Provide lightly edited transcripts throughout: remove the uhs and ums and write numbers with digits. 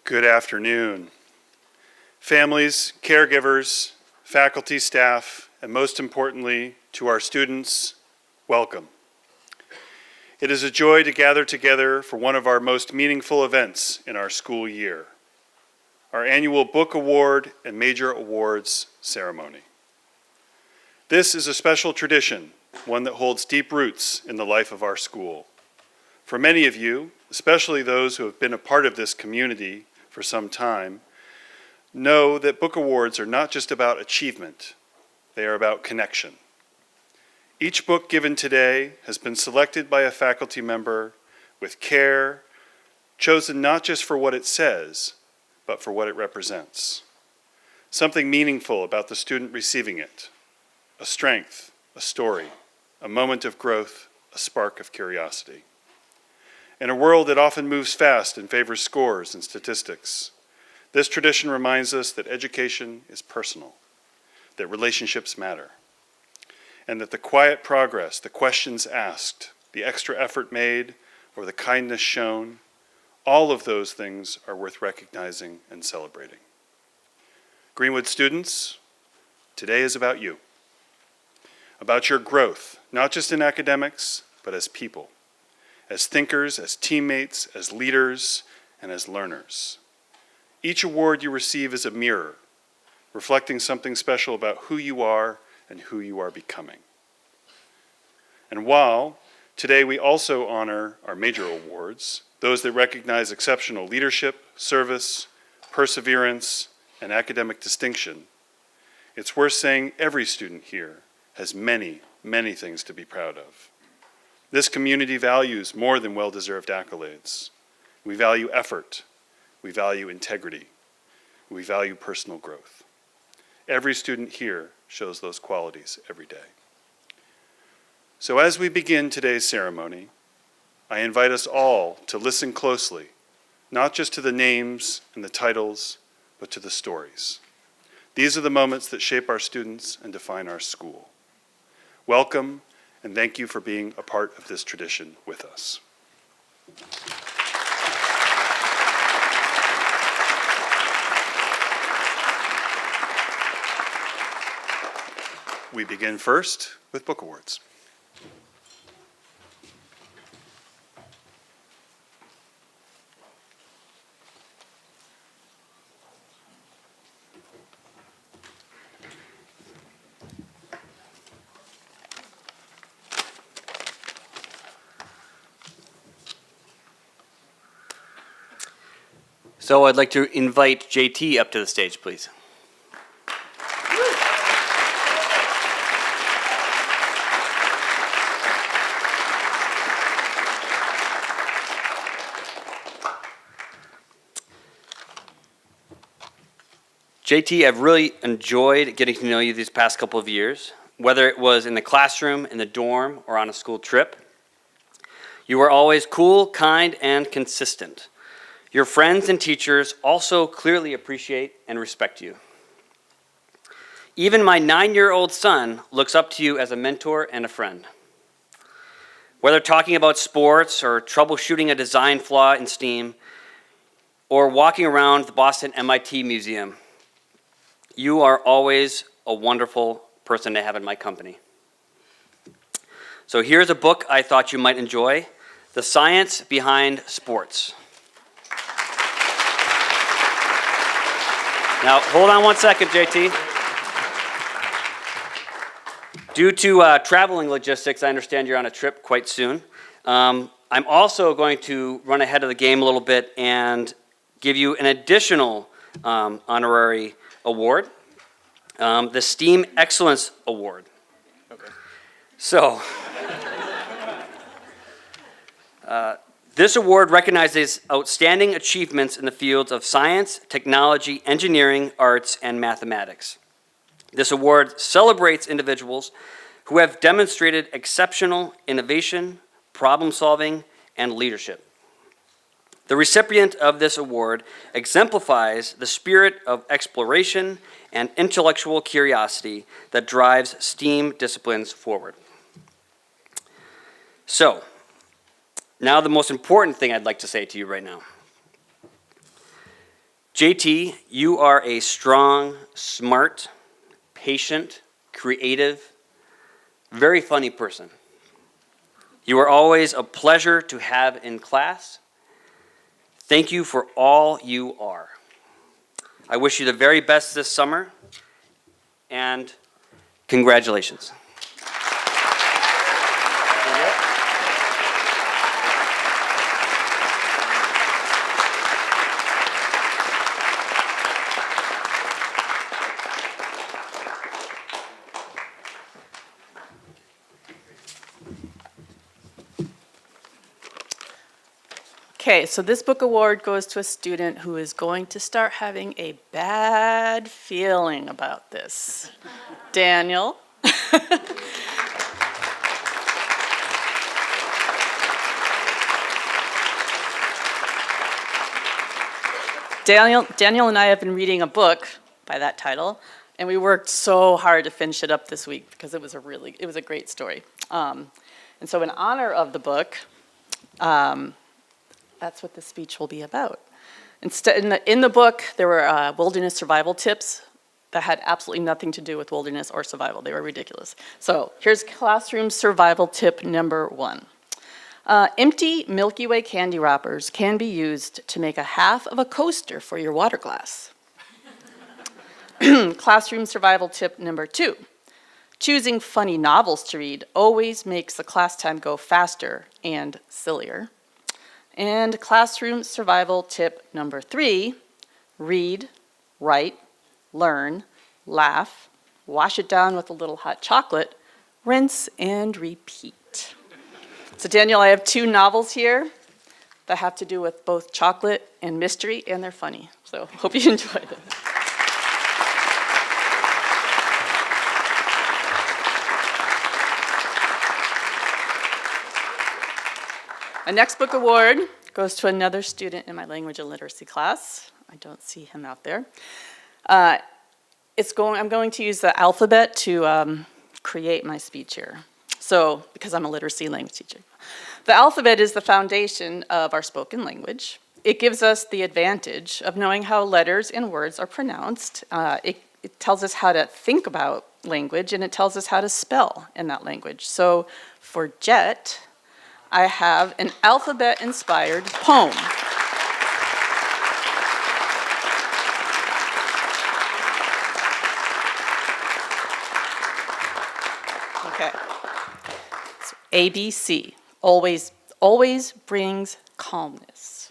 Good afternoon. Families, caregivers, faculty, staff, and most importantly, to our students, welcome. It is a joy to gather together for one of our most meaningful events in our school year, our annual Book Award and Major Awards ceremony. This is a special tradition, one that holds deep roots in the life of our school. For many of you, especially those who have been a part of this community for some time, know that book awards are not just about achievement, they are about connection. Each book given today has been selected by a faculty member with care, chosen not just for what it says, but for what it represents. Something meaningful about the student receiving it, a strength, a story, a moment of growth, a spark of curiosity. In a world that often moves fast and favors scores and statistics, this tradition reminds us that education is personal, that relationships matter, and that the quiet progress, the questions asked, the extra effort made, or the kindness shown, all of those things are worth recognizing and celebrating. Greenwood students, today is about you, about your growth, not just in academics, but as people, as thinkers, as teammates, as leaders, and as learners. Each award you receive is a mirror, reflecting something special about who you are and who you are becoming. And while today we also honor our major awards, those that recognize exceptional leadership, service, perseverance, and academic distinction, it's worth saying every student here has many, many things to be proud of. This community values more than well-deserved accolades. We value effort. We value integrity. We value personal growth. Every student here shows those qualities every day. So as we begin today's ceremony, I invite us all to listen closely, not just to the names and the titles, but to the stories. These are the moments that shape our students and define our school. Welcome, and thank you for being a part of this tradition with us. We begin first with book awards. So I'd like to invite JT up to the stage, please. JT, I've really enjoyed getting to know you these past couple of years, whether it was in the classroom, in the dorm, or on a school trip. You were always cool, kind, and consistent. Your friends and teachers also clearly appreciate and respect you. Even my 9-year-old son looks up to you as a mentor and a friend. Whether talking about sports or troubleshooting a design flaw in STEAM or walking around the Boston MIT Museum, you are always a wonderful person to have in my company. So here's a book I thought you might enjoy, The Science Behind Sports. Now, hold on one second, JT. Due to traveling logistics, I understand you're on a trip quite soon. I'm also going to run ahead of the game a little bit and give you an additional honorary award, the STEAM Excellence Award. Okay. So, this award recognizes outstanding achievements in the fields of science, technology, engineering, arts, and mathematics. This award celebrates individuals who have demonstrated exceptional innovation, problem solving, and leadership. The recipient of this award exemplifies the spirit of exploration and intellectual curiosity that drives STEAM disciplines forward. So, now the most important thing I'd like to say to you right now. JT, you are a strong, smart, patient, creative, very funny person. You are always a pleasure to have in class. Thank you for all you are. I wish you the very best this summer, and congratulations. Okay, so this book award goes to a student who is going to start having a bad feeling about this. Daniel. Daniel and I have been reading a book by that title, and we worked so hard to finish it up this week because it was a great story. And so in honor of the book, that's what the speech will be about. Instead, in the book, there were wilderness survival tips that had absolutely nothing to do with wilderness or survival. They were ridiculous. So here's classroom survival tip number 1. Empty Milky Way candy wrappers can be used to make a half of a coaster for your water glass. Classroom survival tip number 2. Choosing funny novels to read always makes the class time go faster and sillier. And classroom survival tip number 3, read, write, learn, laugh, wash it down with a little hot chocolate, rinse and repeat. So Daniel, I have 2 novels here that have to do with both chocolate and mystery, and they're funny. So hope you enjoy them. My next book award goes to another student in my language and literacy class. I don't see him out there. I'm going to use the alphabet to create my speech here. So, because I'm a literacy language teacher. The alphabet is the foundation of our spoken language. It gives us the advantage of knowing how letters and words are pronounced. It tells us how to think about language, and it tells us how to spell in that language. So, for Jet, I have an alphabet-inspired poem. Okay. So ABC, always brings calmness.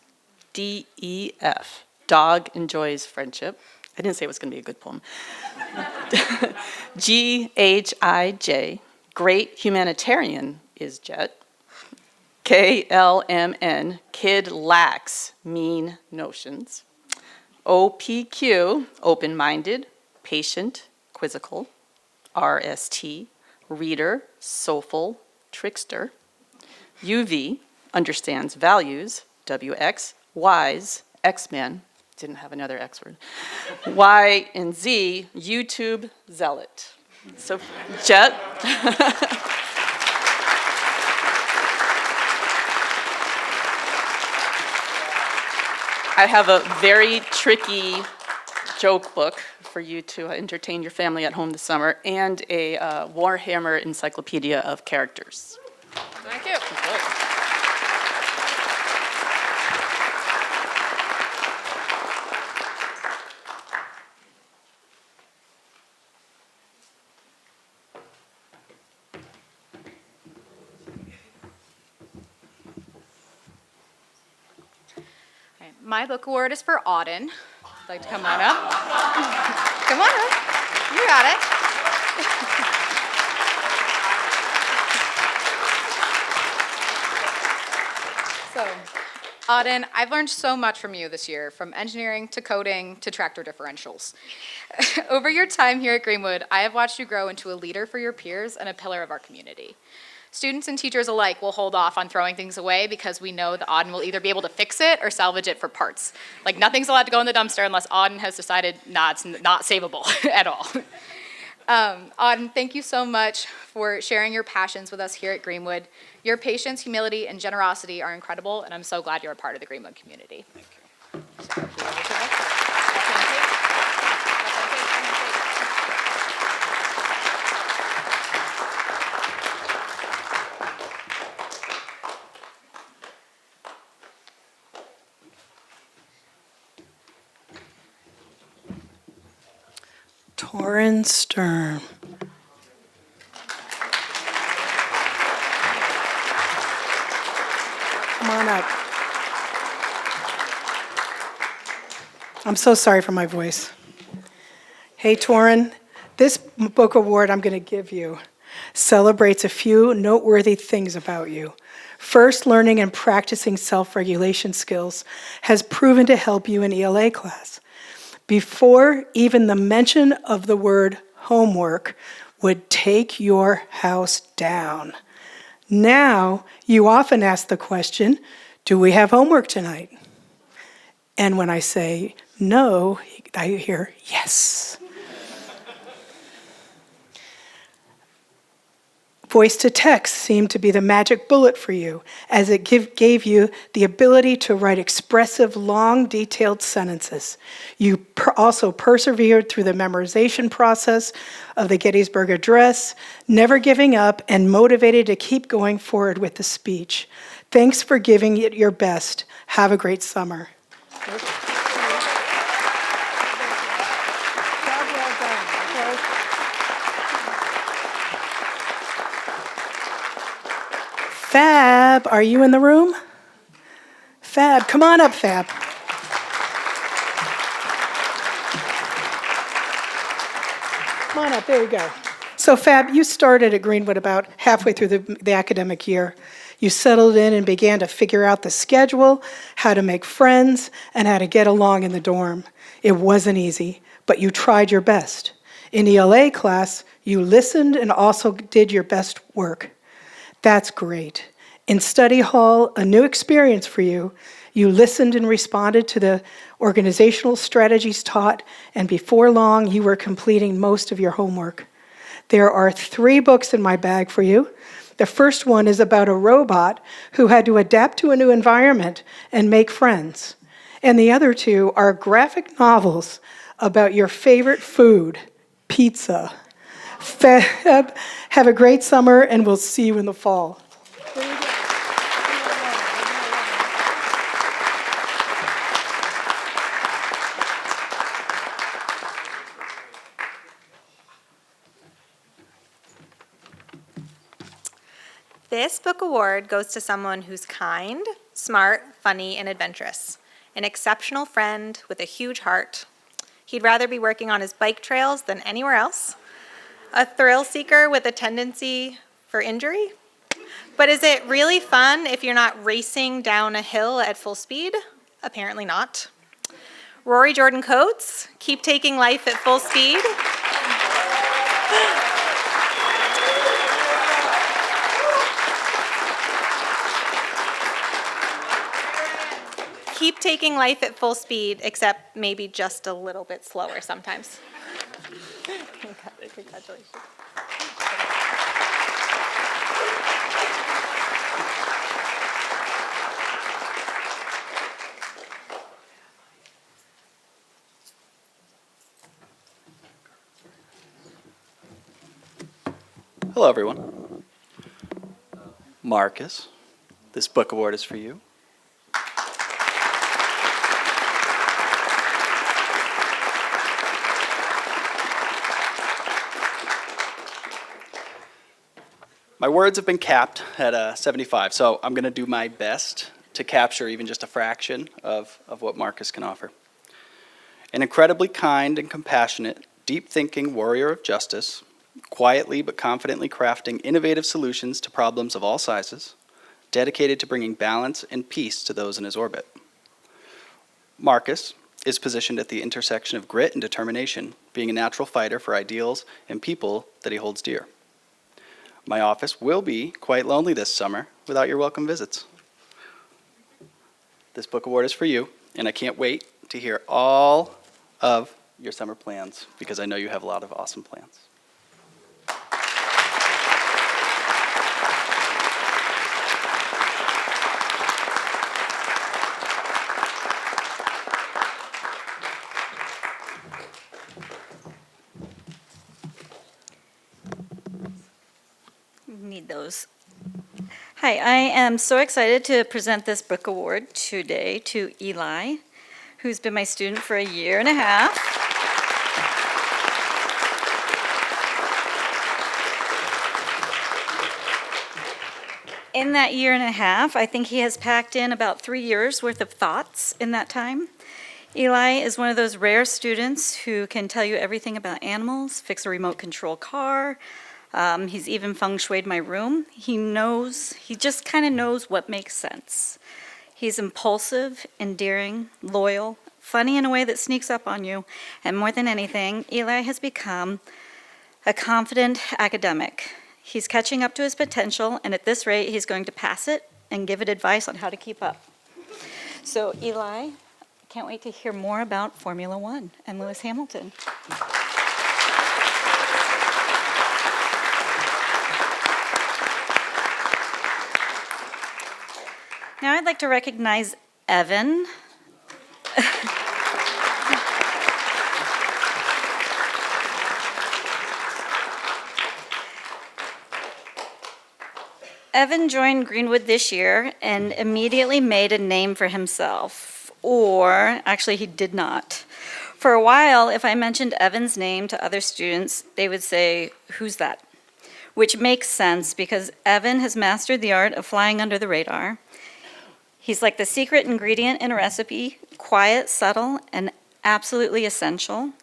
DEF, dog enjoys friendship. I didn't say it was going to be a good poem. GHIJ, great humanitarian is Jet. KLMN, kid lacks mean notions. OPQ, open-minded, patient, quizzical. RST, reader, soulful, trickster. UV, understands values. WX, wise, X-Men. Didn't have another X word. Y and Z, YouTube zealot. So, Jet. I have a very tricky joke book for you to entertain your family at home this summer, and a Warhammer encyclopedia of characters. Thank you. My book award is for Auden. I'd like to come on up. Come on up. You got it. So, Auden, I've learned so much from you this year, from engineering to coding to tractor differentials. Over your time here at Greenwood, I have watched you grow into a leader for your peers and a pillar of our community. Students and teachers alike will hold off on throwing things away because we know that Auden will either be able to fix it or salvage it for parts. Like, nothing's allowed to go in the dumpster unless Auden has decided, nah, it's not savable at all. Auden, thank you so much for sharing your passions with us here at Greenwood. Your patience, humility, and generosity are incredible, and I'm so glad you're a part of the Greenwood community. Thank you. Torin Sturm. Come on up. I'm so sorry for my voice. Hey, Torin, this book award I'm going to give you celebrates a few noteworthy things about you. First, learning and practicing self-regulation skills has proven to help you in ELA class. Before even the mention of the word homework would take your house down. Now, you often ask the question, do we have homework tonight? And when I say no, I hear yes. Voice to text seemed to be the magic bullet for you, as it gave you the ability to write expressive, long, detailed sentences. You also persevered through the memorization process of the Gettysburg Address, never giving up and motivated to keep going forward with the speech. Thanks for giving it your best. Have a great summer. Fab, are you in the room? Fab, come on up, Fab. Come on up, there you go. So Fab, you started at Greenwood about halfway through the academic year. You settled in and began to figure out the schedule, how to make friends, and how to get along in the dorm. It wasn't easy, but you tried your best. In ELA class, you listened and also did your best work. That's great. In study hall, a new experience for you. You listened and responded to the organizational strategies taught, and before long, you were completing most of your homework. There are 3 books in my bag for you. The first one is about a robot who had to adapt to a new environment and make friends. And the other 2 are graphic novels about your favorite food, pizza. Fab, have a great summer, and we'll see you in the fall. This book award goes to someone who's kind, smart, funny, and adventurous. An exceptional friend with a huge heart. He'd rather be working on his bike trails than anywhere else. A thrill seeker with a tendency for injury. But is it really fun if you're not racing down a hill at full speed? Apparently not. Rory Jordan Coates, keep taking life at full speed. Keep taking life at full speed, except maybe just a little bit slower sometimes. Congratulations. Hello, everyone. Marcus, this book award is for you. My words have been capped at 75, so I'm going to do my best to capture even just a fraction of what Marcus can offer. An incredibly kind and compassionate, deep-thinking warrior of justice, quietly but confidently crafting innovative solutions to problems of all sizes, dedicated to bringing balance and peace to those in his orbit. Marcus is positioned at the intersection of grit and determination, being a natural fighter for ideals and people that he holds dear. My office will be quite lonely this summer without your welcome visits. This book award is for you, and I can't wait to hear all of your summer plans because I know you have a lot of awesome plans. Need those. Hi, I am so excited to present this book award today to Eli, who's been my student for 1.5 years. In that year and a half, I think he has packed in about 3 years' worth of thoughts in that time. Eli is one of those rare students who can tell you everything about animals, fix a remote control car. He's even feng shuied my room. He just kind of knows what makes sense. He's impulsive, endearing, loyal, funny in a way that sneaks up on you. And more than anything, Eli has become a confident academic. He's catching up to his potential, and at this rate, he's going to pass it and give it advice on how to keep up. So, Eli, can't wait to hear more about Formula One and Lewis Hamilton. Now I'd like to recognize Evan. Evan joined Greenwood this year and immediately made a name for himself. Or, actually, he did not. For a while, if I mentioned Evan's name to other students, they would say, "Who's that?" Which makes sense because Evan has mastered the art of flying under the radar. He's like the secret ingredient in a recipe, quiet, subtle, and absolutely essential.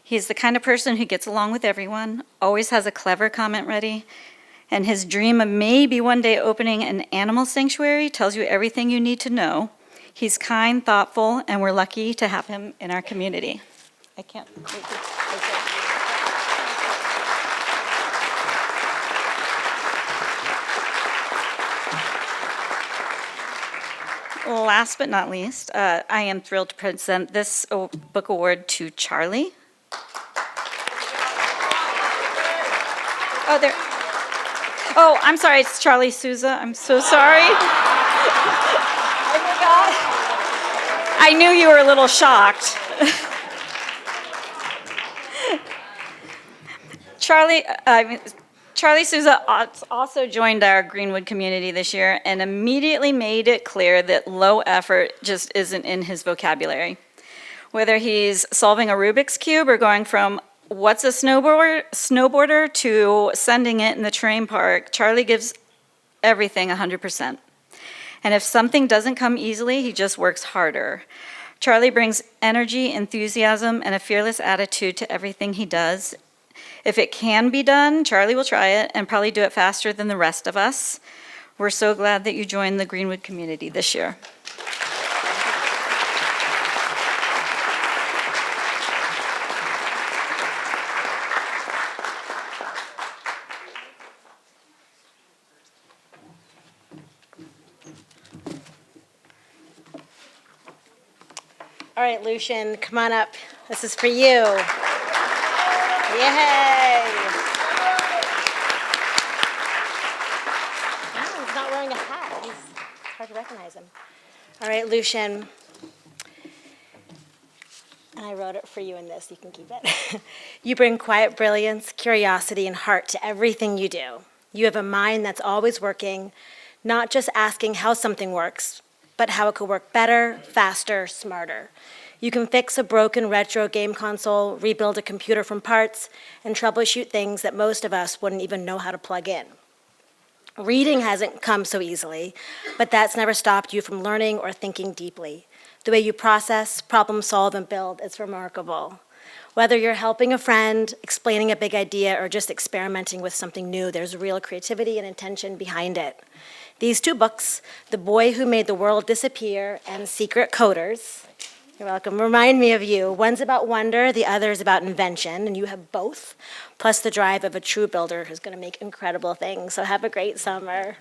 He's the kind of person who gets along with everyone, always has a clever comment ready, and his dream of maybe one day opening an animal sanctuary tells you everything you need to know. He's kind, thoughtful, and we're lucky to have him in our community. I can't wait to. Last but not least, I am thrilled to present this book award to Charlie. Oh, there. Oh, I'm sorry, it's Charlie Souza. I'm so sorry. I forgot. I knew you were a little shocked. Charlie Souza also joined our Greenwood community this year and immediately made it clear that low effort just isn't in his vocabulary. Whether he's solving a Rubik's Cube or going from what's a snowboarder to sending it in the terrain park, Charlie gives everything 100%. And if something doesn't come easily, he just works harder. Charlie brings energy, enthusiasm, and a fearless attitude to everything he does. If it can be done, Charlie will try it and probably do it faster than the rest of us. We're so glad that you joined the Greenwood community this year. All right, Lucian, come on up. This is for you. Yay! Oh, he's not wearing a hat. It's hard to recognize him. All right, Lucian. And I wrote it for you in this. You can keep it. You bring quiet brilliance, curiosity, and heart to everything you do. You have a mind that's always working, not just asking how something works, but how it could work better, faster, smarter. You can fix a broken retro game console, rebuild a computer from parts, and troubleshoot things that most of us wouldn't even know how to plug in. Reading hasn't come so easily, but that's never stopped you from learning or thinking deeply. The way you process, problem solve, and build is remarkable. Whether you're helping a friend, explaining a big idea, or just experimenting with something new, there's real creativity and intention behind it. These two books, The Boy Who Made the World Disappear and Secret Coders, you're welcome, remind me of you. One's about wonder, the other is about invention, and you have both, plus the drive of a true builder who's going to make incredible things. So have a great summer.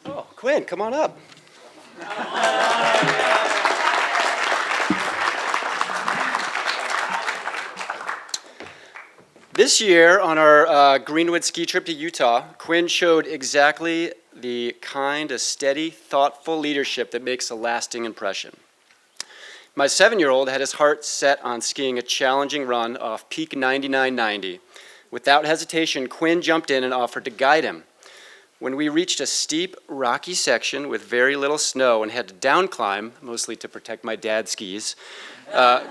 Oh, Quinn, come on up. This year, on our Greenwood ski trip to Utah, Quinn showed exactly the kind of steady, thoughtful leadership that makes a lasting impression. My 7-year-old had his heart set on skiing a challenging run off Peak 9990. Without hesitation, Quinn jumped in and offered to guide him. When we reached a steep, rocky section with very little snow and had to downclimb, mostly to protect my dad's skis,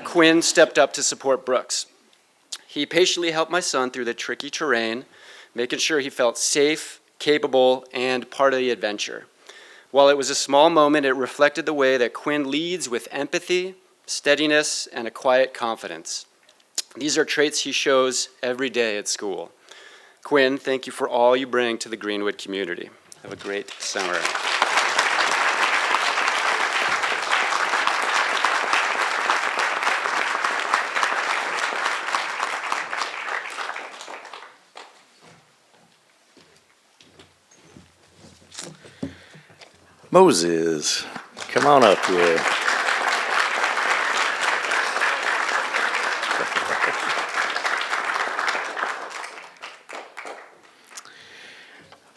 Quinn stepped up to support Brooks. He patiently helped my son through the tricky terrain, making sure he felt safe, capable, and part of the adventure. While it was a small moment, it reflected the way that Quinn leads with empathy, steadiness, and a quiet confidence. These are traits he shows every day at school. Quinn, thank you for all you bring to the Greenwood community. Have a great summer. Moses, come on up here.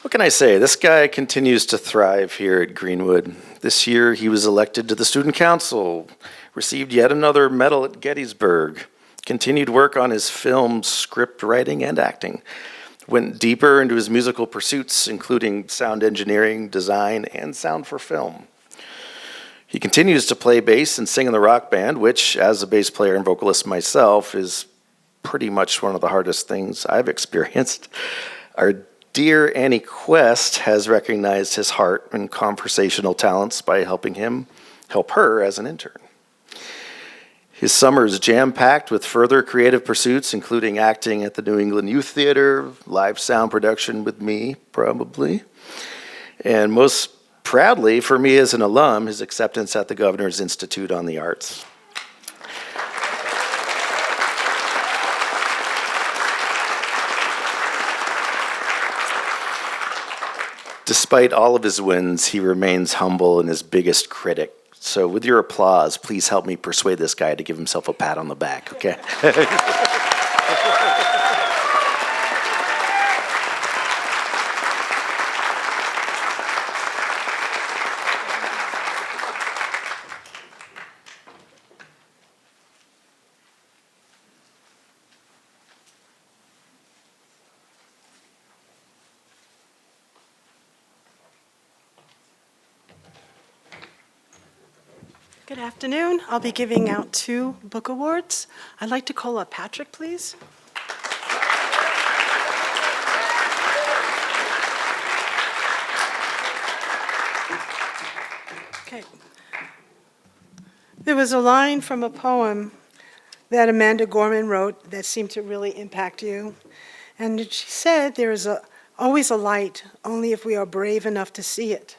What can I say? This guy continues to thrive here at Greenwood. This year he was elected to the student council, received yet another medal at Gettysburg, continued work on his film, script writing, and acting, went deeper into his musical pursuits, including sound engineering, design, and sound for film. He continues to play bass and sing in the rock band, which, as a bass player and vocalist myself, is pretty much one of the hardest things I've experienced. Our dear Annie Quest has recognized his heart and conversational talents by helping him help her as an intern. His summer is jam-packed with further creative pursuits, including acting at the New England Youth Theater, live sound production with me, probably, and most proudly for me as an alum, his acceptance at the Governor's Institute on the Arts. Despite all of his wins, he remains humble and his biggest critic. So with your applause, please help me persuade this guy to give himself a pat on the back, okay? Good afternoon. I'll be giving out 2 book awards. I'd like to call up Patrick, please. Okay. There was a line from a poem that Amanda Gorman wrote that seemed to really impact you. And she said, there is always a light, only if we are brave enough to see it.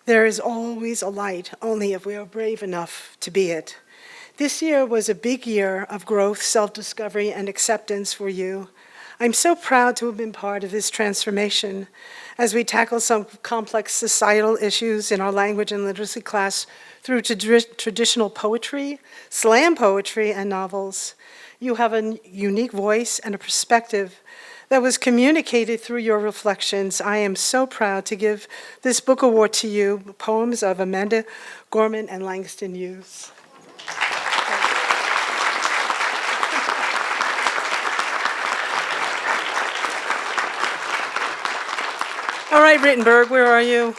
There is always a light, only if we are brave enough to be it. This year was a big year of growth, self-discovery, and acceptance for you. I'm so proud to have been part of this transformation as we tackle some complex societal issues in our language and literacy class through traditional poetry, slam poetry, and novels. You have a unique voice and a perspective that was communicated through your reflections. I am so proud to give this book award to you, Poems of Amanda Gorman and Langston Hughes. All right, Rittenberg, where are you?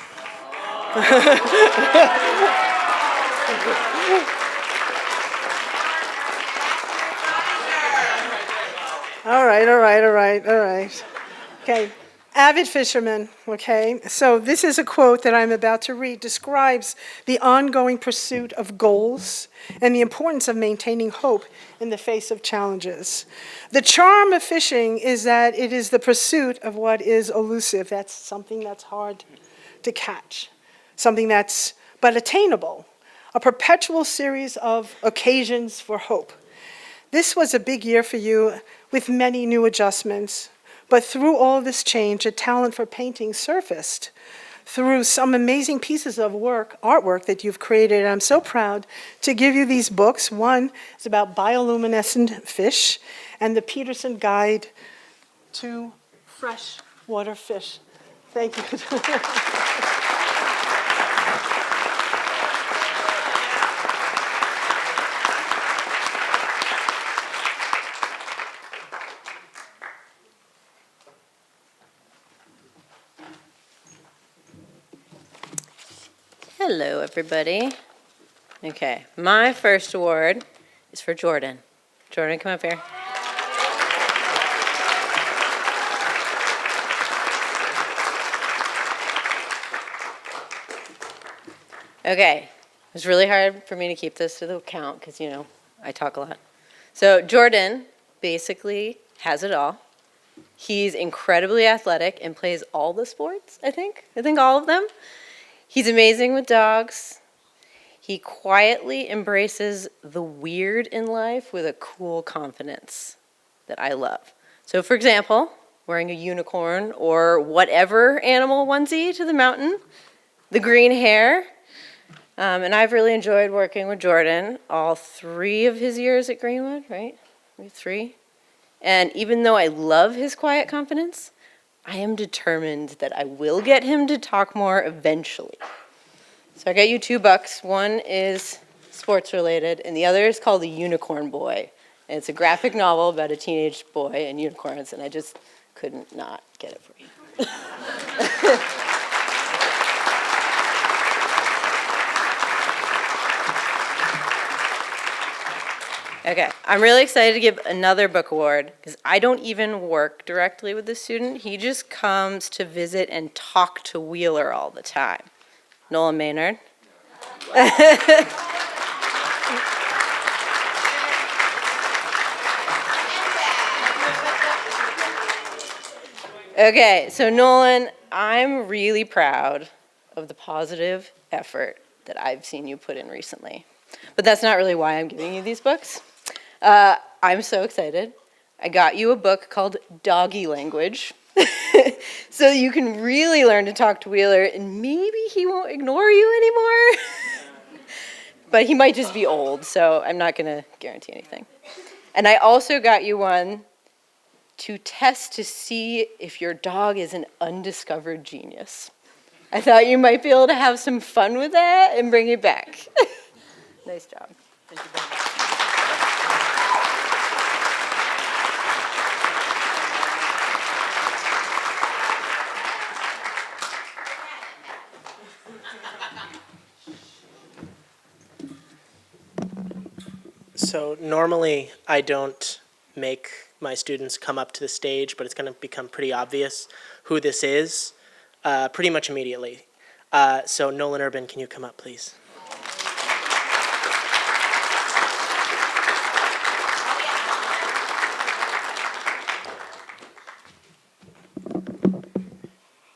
All right. Okay, avid fisherman, okay? So this is a quote that I'm about to read, describes the ongoing pursuit of goals and the importance of maintaining hope in the face of challenges. The charm of fishing is that it is the pursuit of what is elusive. That's something that's hard to catch, something that's but attainable, a perpetual series of occasions for hope. This was a big year for you with many new adjustments, but through all this change, a talent for painting surfaced through some amazing pieces of artwork that you've created. I'm so proud to give you these books. One is about bioluminescent fish and the Peterson Guide to Freshwater Fish. Thank you. Hello, everybody. Okay, my first award is for Jordan. Jordan, come up here. Okay, it was really hard for me to keep this to the count because, you know, I talk a lot. So Jordan basically has it all. He's incredibly athletic and plays all the sports, I think. I think all of them. He's amazing with dogs. He quietly embraces the weird in life with a cool confidence that I love. So for example, wearing a unicorn or whatever animal onesie to the mountain, the green hair. And I've really enjoyed working with Jordan all 3 of his years at Greenwood, right? 3. And even though I love his quiet confidence, I am determined that I will get him to talk more eventually. So I got you $2. One is sports related, and the other is called The Unicorn Boy. And it's a graphic novel about a teenage boy and unicorns, and I just couldn't not get it for you. Okay, I'm really excited to give another book award because I don't even work directly with the student. He just comes to visit and talk to Wheeler all the time. Nolan Maynard. Okay, so Nolan, I'm really proud of the positive effort that I've seen you put in recently. But that's not really why I'm giving you these books. I'm so excited. I got you a book called Doggy Language. So you can really learn to talk to Wheeler and maybe he won't ignore you anymore. But he might just be old, so I'm not gonna guarantee anything. And I also got you one to test to see if your dog is an undiscovered genius. I thought you might be able to have some fun with that and bring it back. Nice job. Thank you very much. So normally I don't make my students come up to the stage, but it's going to become pretty obvious who this is pretty much immediately. So Nolan Urban, can you come up, please?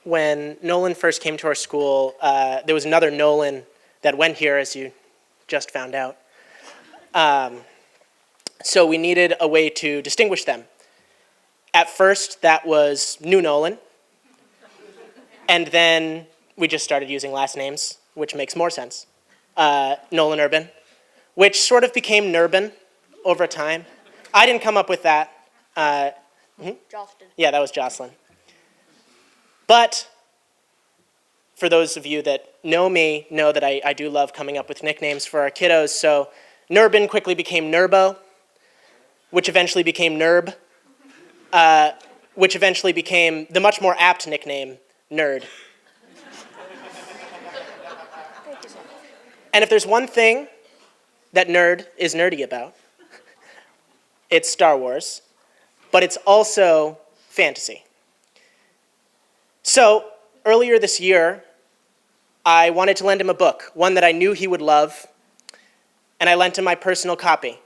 When Nolan first came to our school, there was another Nolan that went here, as you just found out. So we needed a way to distinguish them. At first, that was New Nolan. And then we just started using last names, which makes more sense. Nolan Urban, which sort of became Nurbin over time. I didn't come up with that. Jocelyn. Yeah, that was Jocelyn. But for those of you that know me, know that I do love coming up with nicknames for our kiddos. So Nurbin quickly became Nurbo, which eventually became Nurb, which eventually became the much more apt nickname, Nerd. And if there's one thing that Nerd is nerdy about, it's Star Wars, but it's also fantasy. So earlier this year, I wanted to lend him a book, one that I knew he would love, and I lent him my personal copy.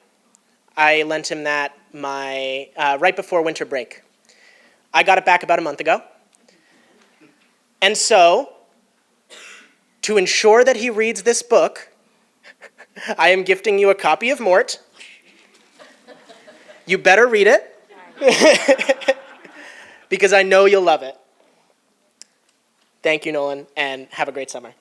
I lent him that right before winter break. I got it back about a month ago. And so, to ensure that he reads this book, I am gifting you a copy of Mort. You better read it, because I know you'll love it. Thank you, Nolan, and have a great summer.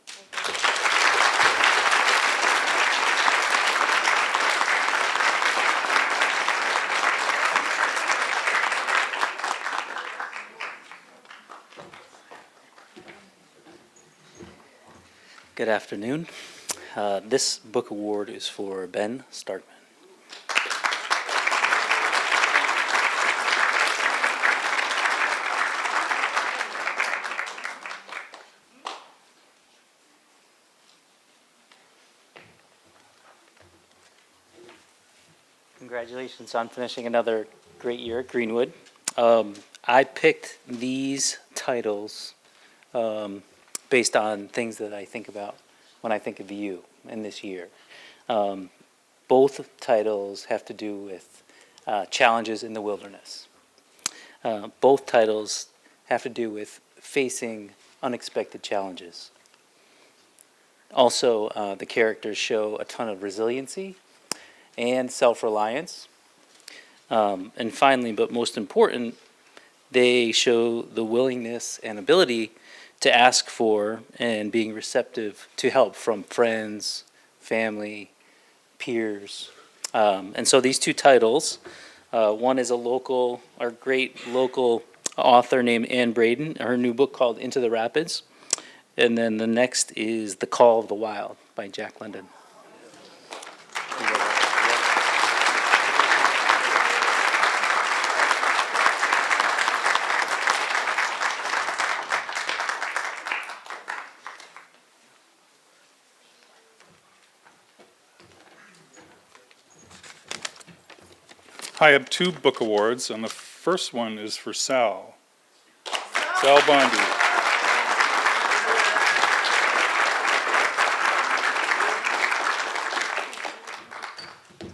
Good afternoon. This book award is for Ben Starkman. Congratulations on finishing another great year at Greenwood. I picked these titles based on things that I think about when I think of you in this year. Both titles have to do with challenges in the wilderness. Both titles have to do with facing unexpected challenges. Also, the characters show a ton of resiliency and self-reliance. And finally, but most important, they show the willingness and ability to ask for and being receptive to help from friends, family, peers. And so these two titles, one is our great local author named Anne Braden, her new book called Into the Rapids. And then the next is The Call of the Wild by Jack London. I have 2 book awards, and the first one is for Sal. Sal Bondi.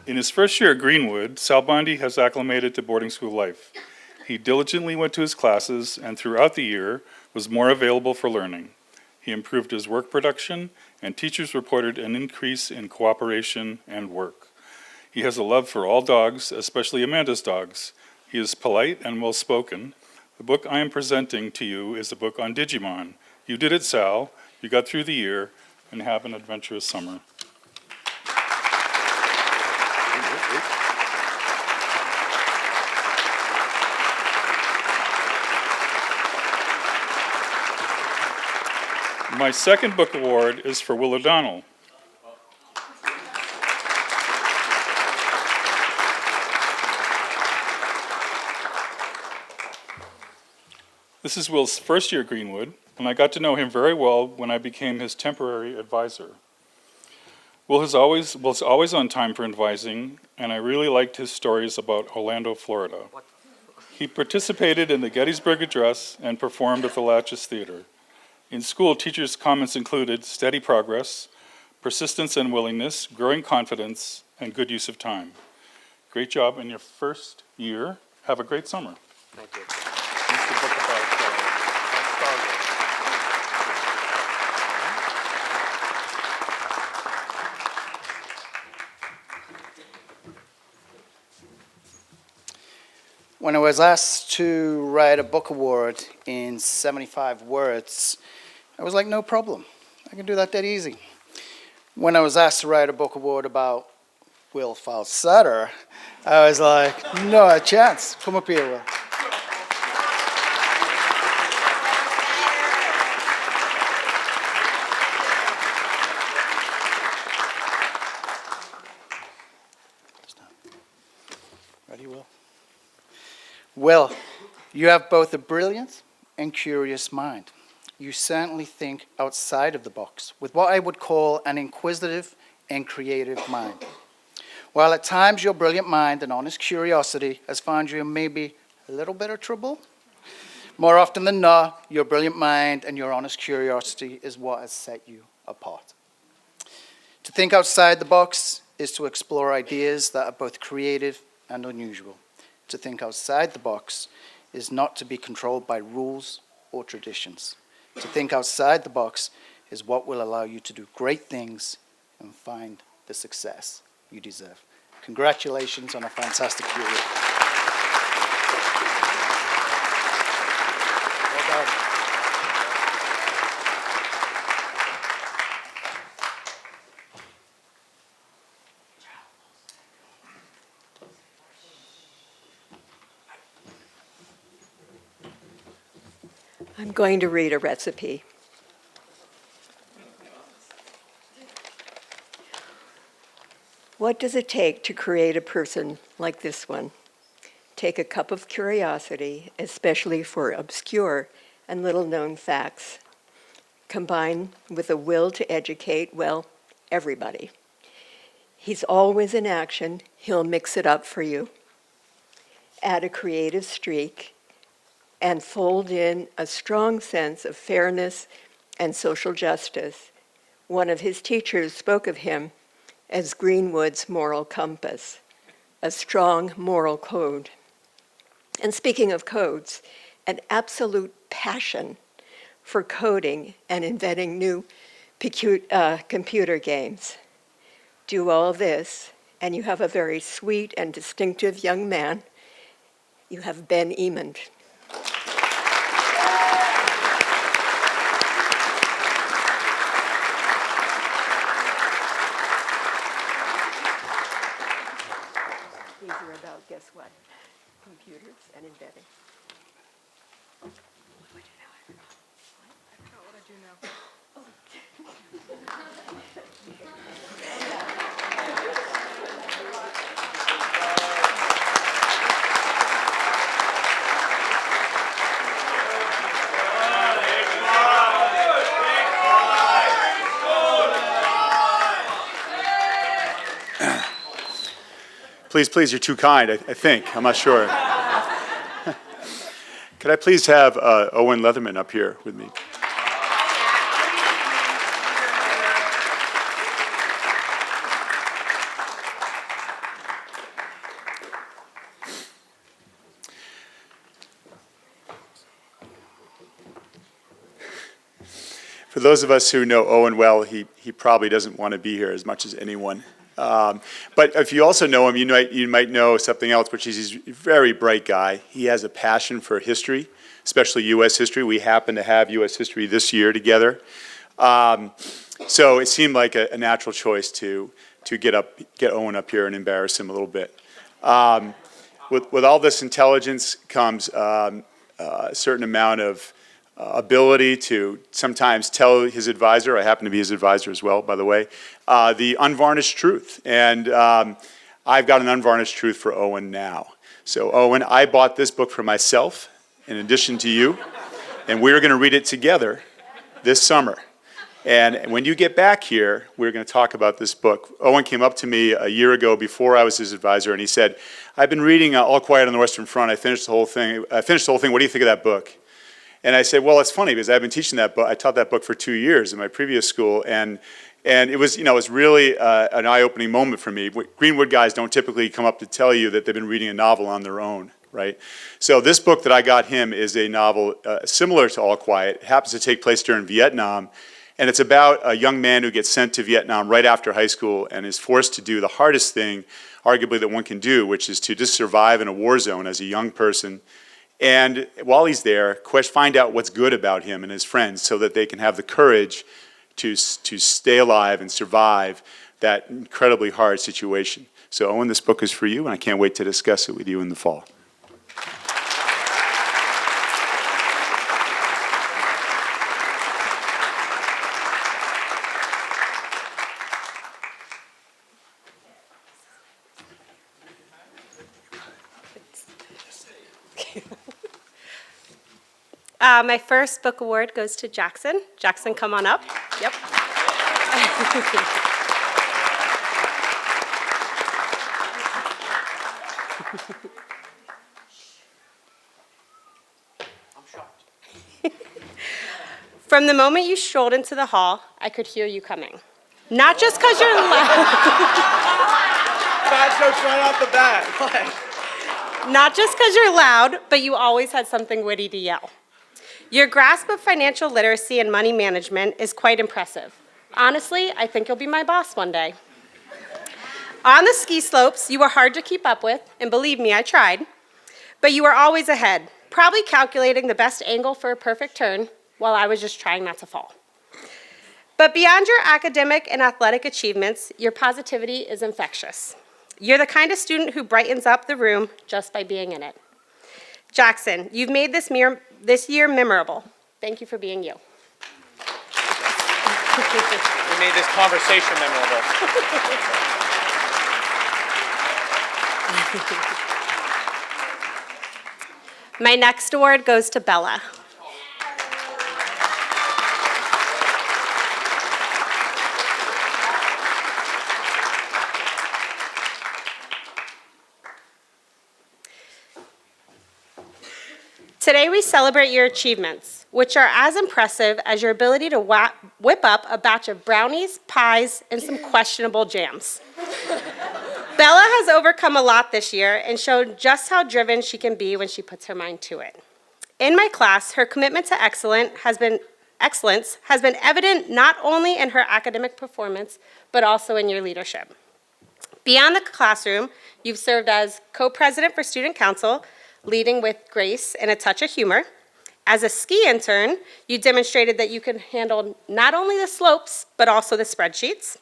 In his first year at Greenwood, Sal Bondi has acclimated to boarding school life. He diligently went to his classes and throughout the year was more available for learning. He improved his work production, and teachers reported an increase in cooperation and work. He has a love for all dogs, especially Amanda's dogs. He is polite and well-spoken. The book I am presenting to you is a book on Digimon. You did it, Sal. You got through the year, and have an adventurous summer. My second book award is for Will O'Donnell. This is Will's first year at Greenwood, and I got to know him very well when I became his temporary advisor. Will was always on time for advising, and I really liked his stories about Orlando, Florida. He participated in the Gettysburg Address and performed at the Latches Theater. In school, teachers' comments included steady progress, persistence and willingness, growing confidence, and good use of time. Great job in your first year. Have a great summer. Thank you. It's the book about Star Wars. When I was asked to write a book award in 75 words, I was like, no problem. I can do that dead easy. When I was asked to write a book award about Will Falsetter, I was like, no chance. Come up here, Will. Ready, Will? Will, you have both a brilliant and curious mind. You certainly think outside of the box with what I would call an inquisitive and creative mind. While at times your brilliant mind and honest curiosity has found you in maybe a little bit of trouble, more often than not, your brilliant mind and your honest curiosity is what has set you apart. To think outside the box is to explore ideas that are both creative and unusual. To think outside the box is not to be controlled by rules or traditions. To think outside the box is what will allow you to do great things and find the success you deserve. Congratulations on a fantastic year. Well done. I'm going to read a recipe. What does it take to create a person like this one? Take a cup of curiosity, especially for obscure and little-known facts, combined with a will to educate, well, everybody. He's always in action. He'll mix it up for you. Add a creative streak and fold in a strong sense of fairness and social justice. One of his teachers spoke of him as Greenwood's moral compass, a strong moral code. And speaking of codes, an absolute passion for coding and inventing new computer games. Do all this, and you have a very sweet and distinctive young man. You have Ben Emond. These are about, guess what? Computers and inventing. Please, please, you're too kind, I think. I'm not sure. Could I please have Owen Leatherman up here with me? For those of us who know Owen well, he probably doesn't want to be here as much as anyone. But if you also know him, you might know something else, which is he's a very bright guy. He has a passion for history, especially U.S. history. We happen to have U.S. history this year together. So it seemed like a natural choice to get Owen up here and embarrass him a little bit. With all this intelligence comes a certain amount of ability to sometimes tell his advisor, I happen to be his advisor as well, by the way, the unvarnished truth. And I've got an unvarnished truth for Owen now. So Owen, I bought this book for myself, in addition to you, and we're going to read it together this summer. And when you get back here, we're going to talk about this book. Owen came up to me a year ago before I was his advisor, and he said, I've been reading All Quiet on the Western Front. I finished the whole thing. What do you think of that book? And I said, well, it's funny because I've been teaching that book. I taught that book for 2 years in my previous school, and it was, it was really an eye-opening moment for me. Greenwood guys don't typically come up to tell you that they've been reading a novel on their own, right? So this book that I got him is a novel similar to All Quiet. It happens to take place during Vietnam, and it's about a young man who gets sent to Vietnam right after high school and is forced to do the hardest thing, arguably, that one can do, which is to just survive in a war zone as a young person. And while he's there, find out what's good about him and his friends so that they can have the courage to stay alive and survive that incredibly hard situation. So Owen, this book is for you, and I can't wait to discuss it with you in the fall. My first book award goes to Jackson. Jackson, come on up. Yep. From the moment you strolled into the hall, I could hear you coming. Not just because you're loud. Bad jokes right off the bat. Not just because you're loud, but you always had something witty to yell. Your grasp of financial literacy and money management is quite impressive. Honestly, I think you'll be my boss one day. On the ski slopes, you were hard to keep up with, and believe me, I tried. But you were always ahead, probably calculating the best angle for a perfect turn while I was just trying not to fall. But beyond your academic and athletic achievements, your positivity is infectious. You're the kind of student who brightens up the room just by being in it. Jackson, you've made this year memorable. Thank you for being you. We made this conversation memorable. My next award goes to Bella. Today we celebrate your achievements, which are as impressive as your ability to whip up a batch of brownies, pies, and some questionable jams. Bella has overcome a lot this year and showed just how driven she can be when she puts her mind to it. In my class, her commitment to excellence has been evident not only in her academic performance, but also in your leadership. Beyond the classroom, you've served as co-president for Student Council, leading with grace and a touch of humor. As a ski intern, you demonstrated that you could handle not only the slopes, but also the spreadsheets.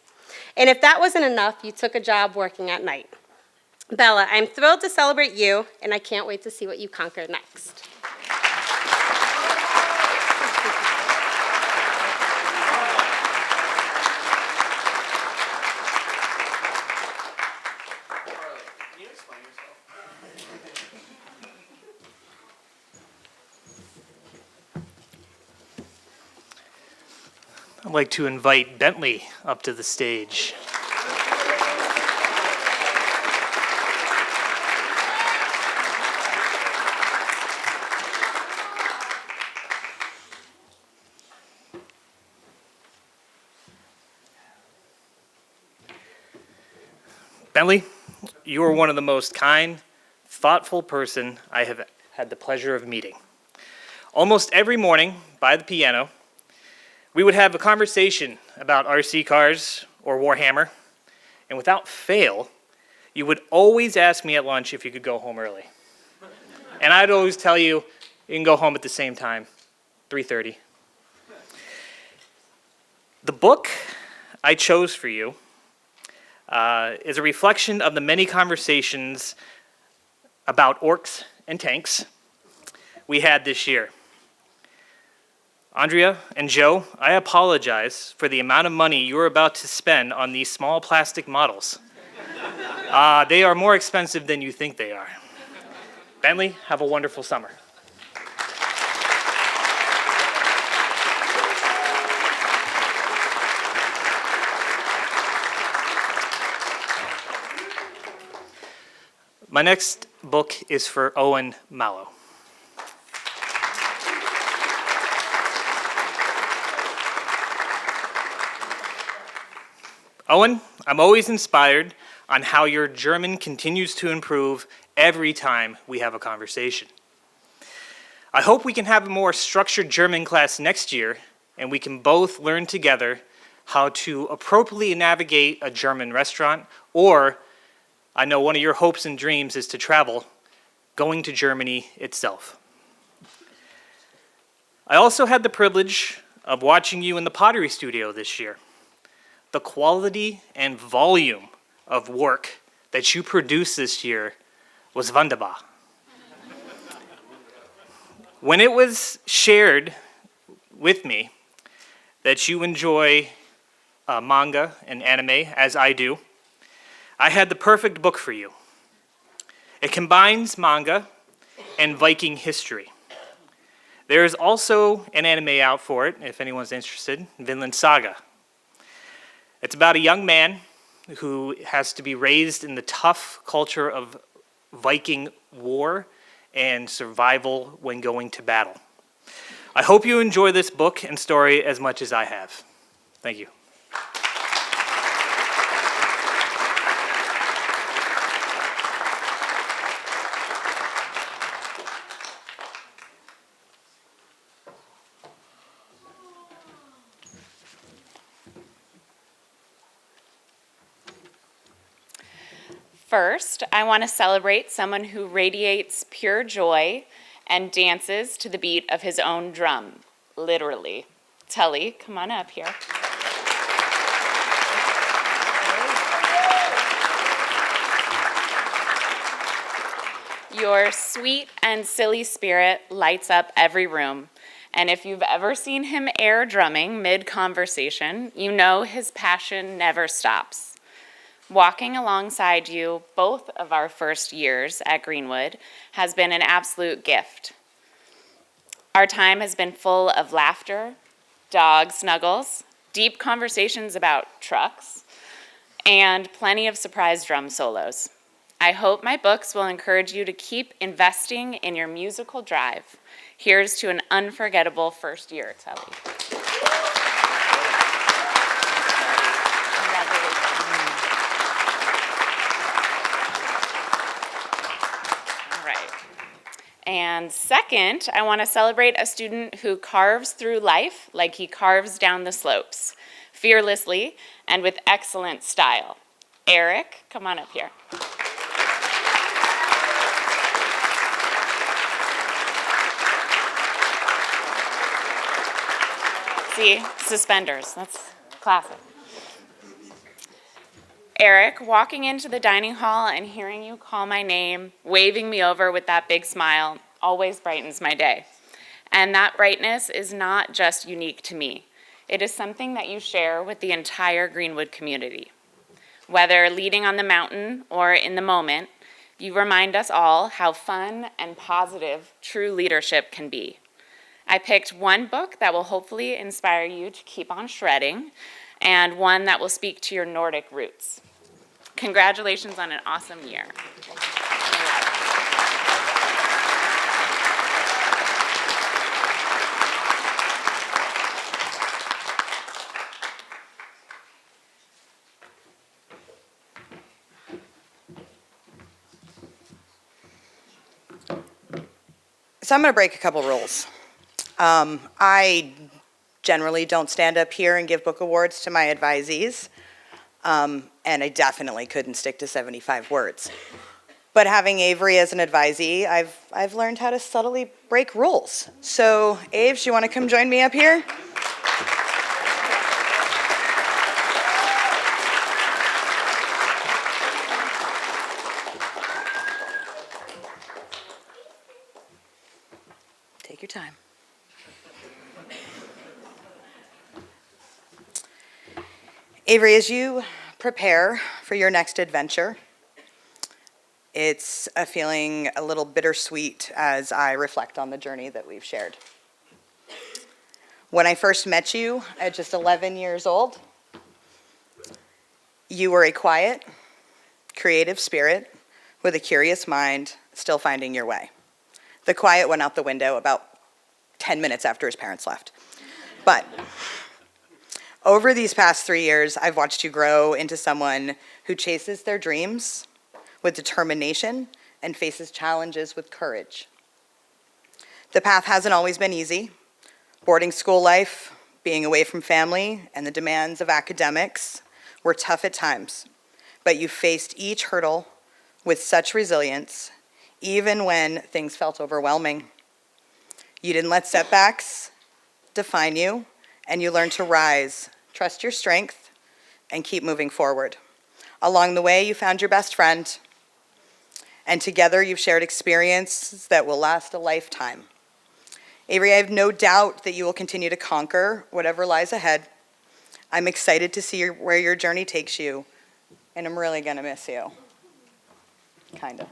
And if that wasn't enough, you took a job working at night. Bella, I'm thrilled to celebrate you, and I can't wait to see what you conquer next. I'd like to invite Bentley up to the stage. Bentley, you are one of the most kind, thoughtful person I have had the pleasure of meeting. Almost every morning by the piano, we would have a conversation about RC cars or Warhammer, and without fail, you would always ask me at lunch if you could go home early. And I'd always tell you, you can go home at the same time, 3:30. The book I chose for you is a reflection of the many conversations about orcs and tanks we had this year. Andrea and Joe, I apologize for the amount of money you're about to spend on these small plastic models. They are more expensive than you think they are. Bentley, have a wonderful summer. My next book is for Owen Mallow. Owen, I'm always inspired on how your German continues to improve every time we have a conversation. I hope we can have a more structured German class next year, and we can both learn together how to appropriately navigate a German restaurant, or I know one of your hopes and dreams is to travel, going to Germany itself. I also had the privilege of watching you in the pottery studio this year. The quality and volume of work that you produced this year was wunderbar. When it was shared with me that you enjoy manga and anime, as I do, I had the perfect book for you. It combines manga and Viking history. There is also an anime out for it, if anyone's interested, Vinland Saga. It's about a young man who has to be raised in the tough culture of Viking war and survival when going to battle. I hope you enjoy this book and story as much as I have. Thank you. First, I want to celebrate someone who radiates pure joy and dances to the beat of his own drum, literally. Tully, come on up here. Your sweet and silly spirit lights up every room, and if you've ever seen him air drumming mid-conversation, you know his passion never stops. Walking alongside you both of our first years at Greenwood has been an absolute gift. Our time has been full of laughter, dog snuggles, deep conversations about trucks, and plenty of surprise drum solos. I hope my books will encourage you to keep investing in your musical drive. Here's to an unforgettable first year, Telly. All right. And second, I want to celebrate a student who carves through life like he carves down the slopes, fearlessly and with excellent style. Eric, come on up here. See, suspenders, that's classic. Eric, walking into the dining hall and hearing you call my name, waving me over with that big smile, always brightens my day. And that brightness is not just unique to me. It is something that you share with the entire Greenwood community. Whether leading on the mountain or in the moment, you remind us all how fun and positive true leadership can be. I picked one book that will hopefully inspire you to keep on shredding, and one that will speak to your Nordic roots. Congratulations on an awesome year. So I'm going to break a couple rules. I generally don't stand up here and give book awards to my advisees, and I definitely couldn't stick to 75 words. But having Avery as an advisee, I've learned how to subtly break rules. So, Aves, you want to come join me up here? Take your time. Avery, as you prepare for your next adventure, it's a feeling a little bittersweet as I reflect on the journey that we've shared. When I first met you at just 11 years old, you were a quiet, creative spirit with a curious mind, still finding your way. The quiet went out the window about 10 minutes after his parents left. But over these past 3 years, I've watched you grow into someone who chases their dreams with determination and faces challenges with courage. The path hasn't always been easy. Boarding school life, being away from family, and the demands of academics were tough at times, but you faced each hurdle with such resilience, even when things felt overwhelming. You didn't let setbacks define you, and you learned to rise, trust your strength, and keep moving forward. Along the way, you found your best friend, and together you've shared experiences that will last a lifetime. Avery, I have no doubt that you will continue to conquer whatever lies ahead. I'm excited to see where your journey takes you, and I'm really gonna miss you. Kinda.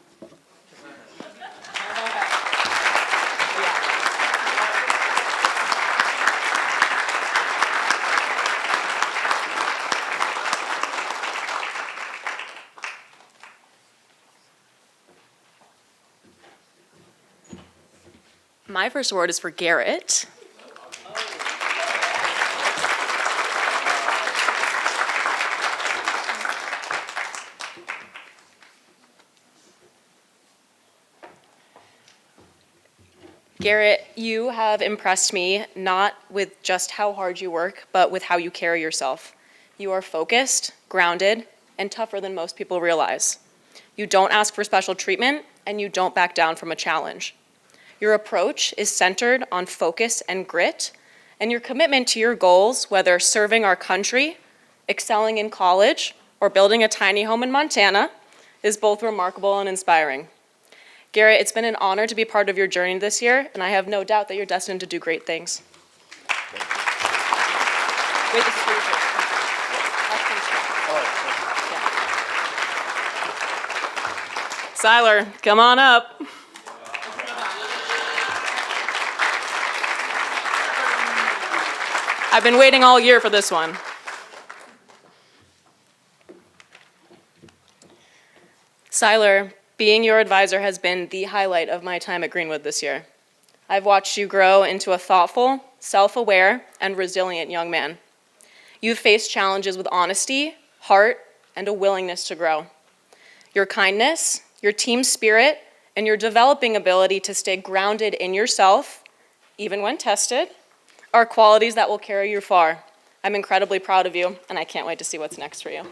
My first award is for Garrett. Garrett, you have impressed me not with just how hard you work, but with how you carry yourself. You are focused, grounded, and tougher than most people realize. You don't ask for special treatment, and you don't back down from a challenge. Your approach is centered on focus and grit, and your commitment to your goals, whether serving our country, excelling in college, or building a tiny home in Montana, is both remarkable and inspiring. Garrett, it's been an honor to be part of your journey this year, and I have no doubt that you're destined to do great things. Wait, this is for you too. Siler, come on up. I've been waiting all year for this one. Siler, being your advisor has been the highlight of my time at Greenwood this year. I've watched you grow into a thoughtful, self-aware, and resilient young man. You've faced challenges with honesty, heart, and a willingness to grow. Your kindness, your team spirit, and your developing ability to stay grounded in yourself, even when tested, are qualities that will carry you far. I'm incredibly proud of you, and I can't wait to see what's next for you.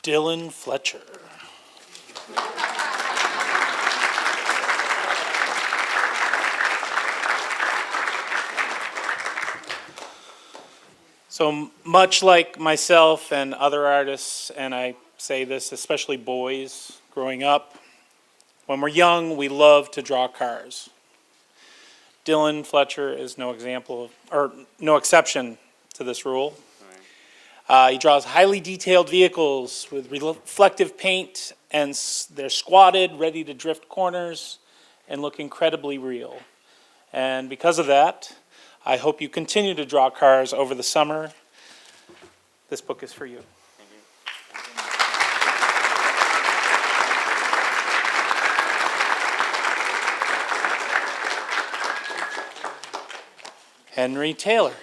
Dylan Fletcher. So much like myself and other artists, and I say this especially boys growing up, when we're young, we love to draw cars. Dylan Fletcher is no exception to this rule. He draws highly detailed vehicles with reflective paint, and they're squatted, ready to drift corners, and look incredibly real. And because of that, I hope you continue to draw cars over the summer. This book is for you. Henry Taylor.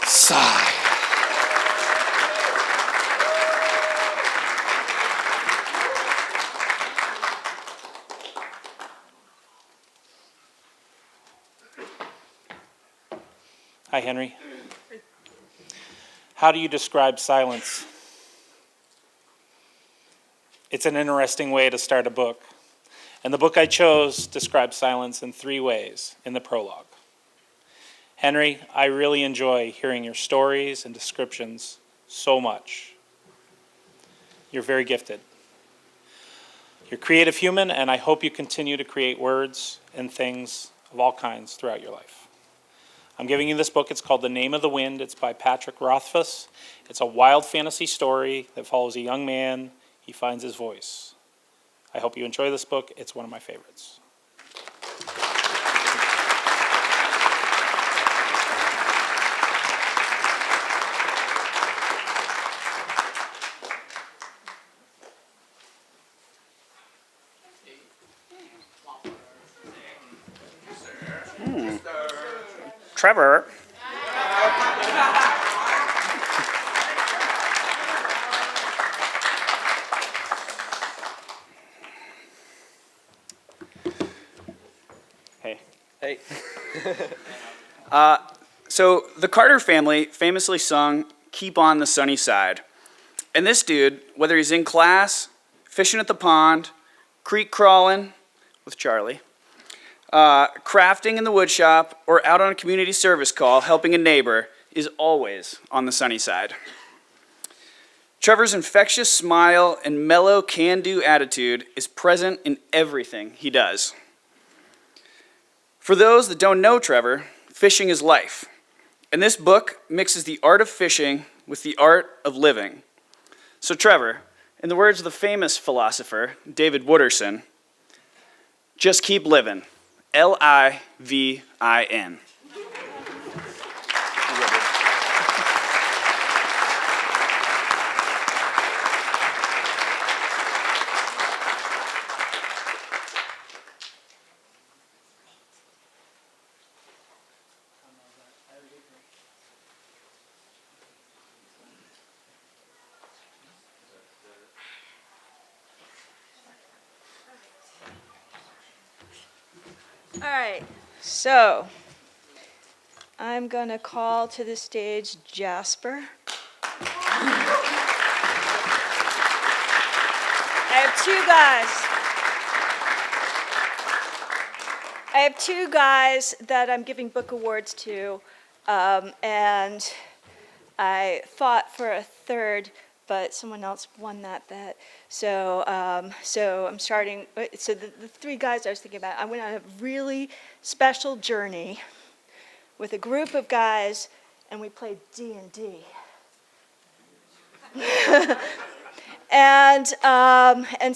Sigh. Hi, Henry. How do you describe silence? It's an interesting way to start a book. And the book I chose describes silence in 3 ways in the prologue. Henry, I really enjoy hearing your stories and descriptions so much. You're very gifted. You're a creative human, and I hope you continue to create words and things of all kinds throughout your life. I'm giving you this book. It's called The Name of the Wind. It's by Patrick Rothfuss. It's a wild fantasy story that follows a young man. He finds his voice. I hope you enjoy this book. It's one of my favorites. Trevor. Hey. Hey. So the Carter family famously sung "Keep on the Sunny Side." And this dude, whether he's in class, fishing at the pond, creek crawling with Charlie, crafting in the wood shop, or out on a community service call helping a neighbor, is always on the sunny side. Trevor's infectious smile and mellow can-do attitude is present in everything he does. For those that don't know Trevor, fishing is life. And this book mixes the art of fishing with the art of living. So Trevor, in the words of the famous philosopher, David Wooderson, just keep living. Livin. All right, so I'm going to call to the stage Jasper. I have two guys that I'm giving book awards to, and I fought for a third, but someone else won that bet. So I'm starting, so the 3 guys I was thinking about, I went on a really special journey with a group of guys, and we played D&D. And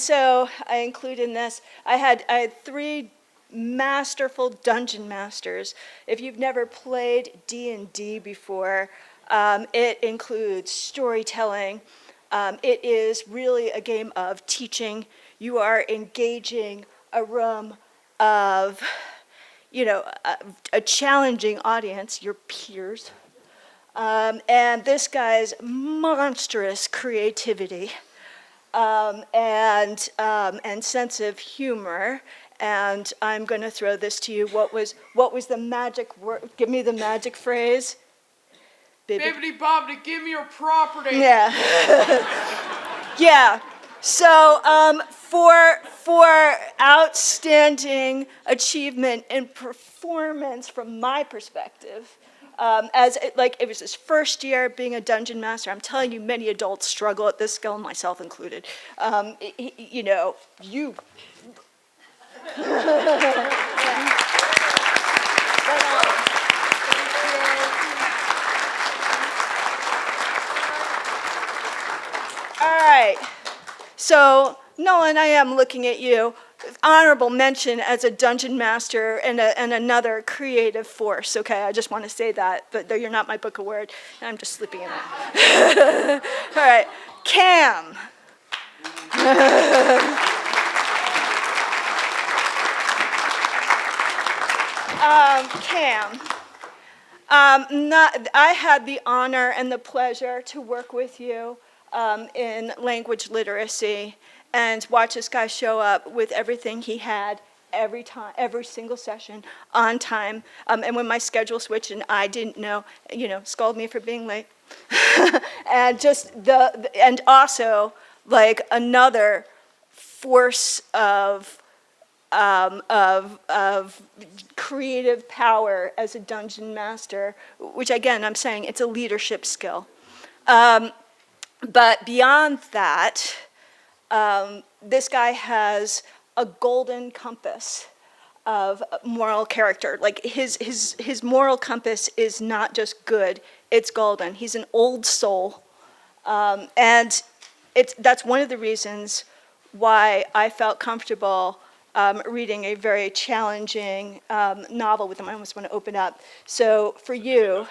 so I include in this, I had 3 masterful dungeon masters. If you've never played D&D before, it includes storytelling. It is really a game of teaching. You are engaging a room of, a challenging audience, your peers. And this guy's monstrous creativity and sense of humor. And I'm going to throw this to you. What was the magic word? Give me the magic phrase. Bibbidi bobbidi, give me your property. Yeah. Yeah. So for outstanding achievement in performance, from my perspective, it was his first year being a dungeon master. I'm telling you, many adults struggle at this skill, myself included. You. All right. So, Nolan, I am looking at you. Honorable mention as a dungeon master and another creative force, okay? I just want to say that, but though you're not my book award, I'm just slipping in there. All right, Cam. Cam. I had the honor and the pleasure to work with you in language literacy, and watch this guy show up with everything he had every time, every single session, on time. And when my schedule switched and I didn't know, scold me for being late. And and also like another force of creative power as a dungeon master, which again, I'm saying it's a leadership skill. But beyond that, this guy has a golden compass of moral character. Like his moral compass is not just good, it's golden. He's an old soul. And that's one of the reasons why I felt comfortable reading a very challenging novel with him. I almost want to open up. So for you,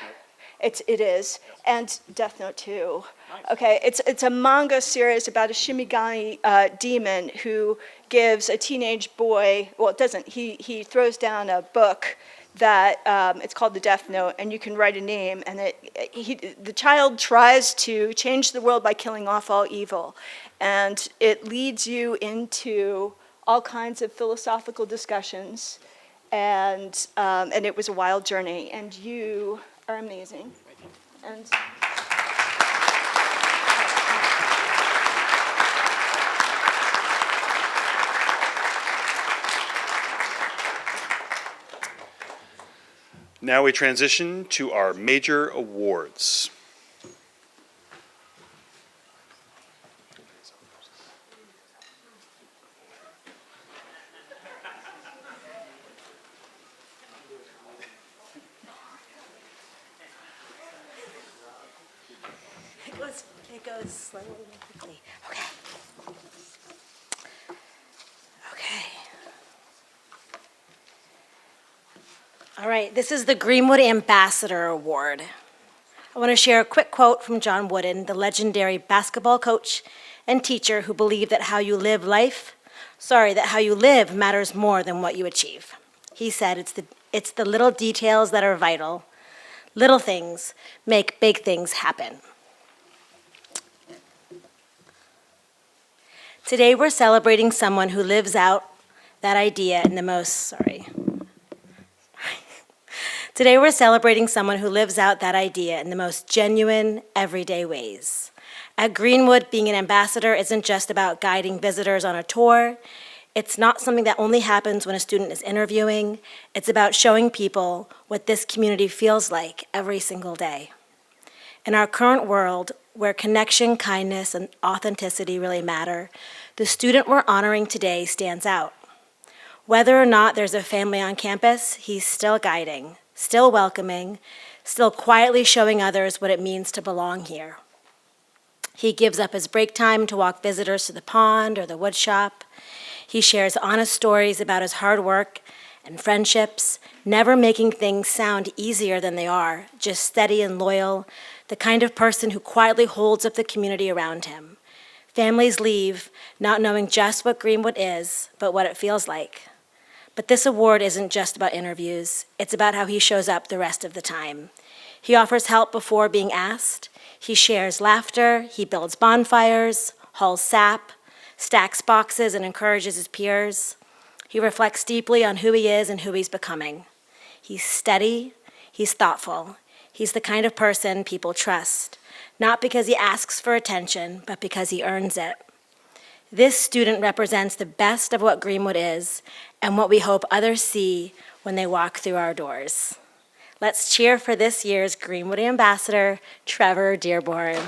it is, and Death Note too. Okay, it's a manga series about a Shimigami demon who gives a teenage boy, well, it doesn't, he throws down a book that it's called the Death Note, and you can write a name, and the child tries to change the world by killing off all evil, and it leads you into all kinds of philosophical discussions, and it was a wild journey, and you are amazing. And now we transition to our major awards. It goes slowly and quickly. Okay. All right, this is the Greenwood Ambassador Award. I want to share a quick quote from John Wooden, the legendary basketball coach and teacher who believed that how you live matters more than what you achieve. He said, it's the little details that are vital. Little things make big things happen. Today we're celebrating someone who lives out that idea in the most, Today we're celebrating someone who lives out that idea in the most genuine, everyday ways. At Greenwood, being an ambassador isn't just about guiding visitors on a tour. It's not something that only happens when a student is interviewing. It's about showing people what this community feels like every single day. In our current world, where connection, kindness, and authenticity really matter, the student we're honoring today stands out. Whether or not there's a family on campus, he's still guiding, still welcoming, still quietly showing others what it means to belong here. He gives up his break time to walk visitors to the pond or the wood shop. He shares honest stories about his hard work and friendships, never making things sound easier than they are, just steady and loyal, the kind of person who quietly holds up the community around him. Families leave not knowing just what Greenwood is, but what it feels like. But this award isn't just about interviews. It's about how he shows up the rest of the time. He offers help before being asked. He shares laughter. He builds bonfires, hauls sap, stacks boxes, and encourages his peers. He reflects deeply on who he is and who he's becoming. He's steady. He's thoughtful. He's the kind of person people trust, not because he asks for attention, but because he earns it. This student represents the best of what Greenwood is and what we hope others see when they walk through our doors. Let's cheer for this year's Greenwood Ambassador, Trevor Dearborn. I'm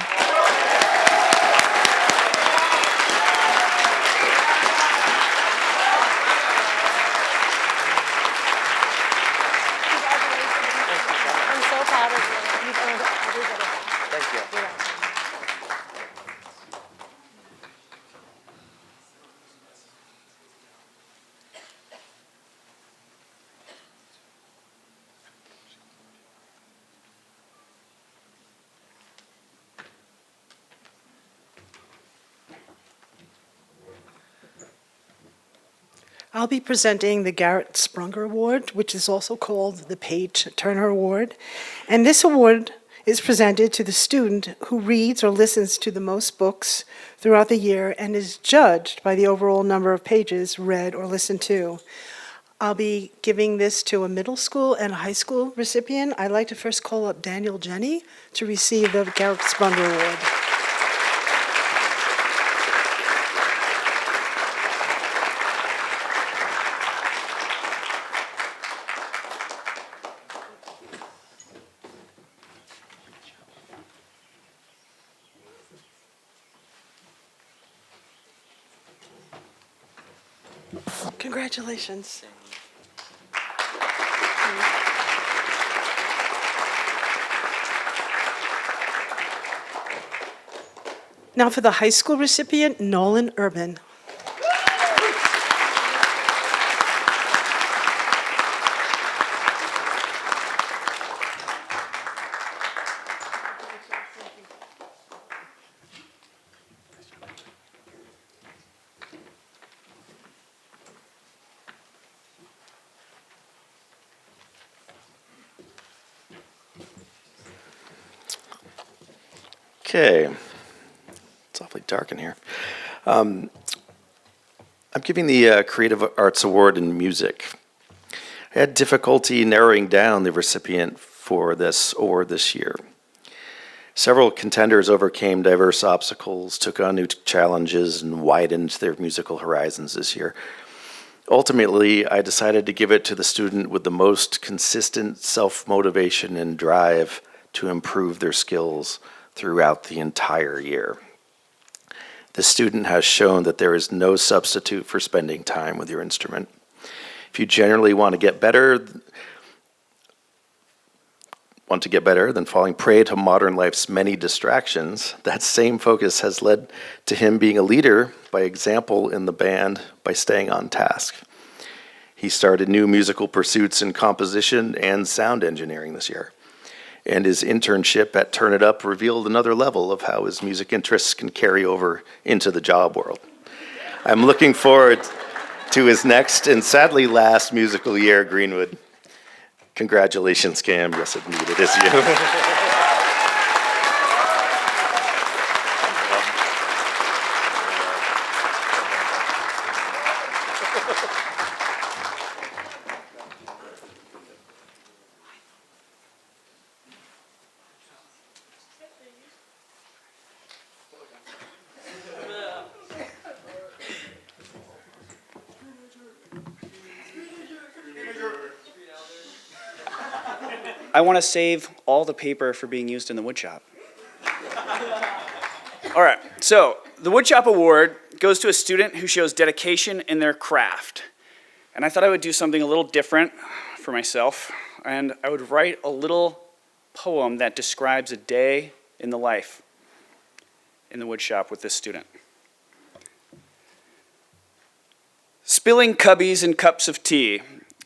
so proud of you. You've earned every bit of it. Thank you. You're welcome. I'll be presenting the Garrett Sprunger Award, which is also called the Page Turner Award. And this award is presented to the student who reads or listens to the most books throughout the year and is judged by the overall number of pages read or listened to. I'll be giving this to a middle school and a high school recipient. I'd like to first call up Daniel Jenny to receive the Garrett Sprunger Award. Congratulations. Now for the high school recipient, Nolan Urban. Okay. It's awfully dark in here. I'm giving the Creative Arts Award in Music. I had difficulty narrowing down the recipient for this award this year. Several contenders overcame diverse obstacles, took on new challenges, and widened their musical horizons this year. Ultimately, I decided to give it to the student with the most consistent self-motivation and drive to improve their skills throughout the entire year. The student has shown that there is no substitute for spending time with your instrument. If you generally want to get better than falling prey to modern life's many distractions, that same focus has led to him being a leader by example in the band by staying on task. He started new musical pursuits in composition and sound engineering this year. And his internship at Turn It Up revealed another level of how his music interests can carry over into the job world. I'm looking forward to his next and sadly last musical year at Greenwood. Congratulations, Cam. Yes, indeed, it is you. I want to save all the paper for being used in the woodshop. All right, so the Woodshop Award goes to a student who shows dedication in their craft. And I thought I would do something a little different for myself, and I would write a little poem that describes a day in the life. in the wood shop with this student. Spilling cubbies and cups of tea,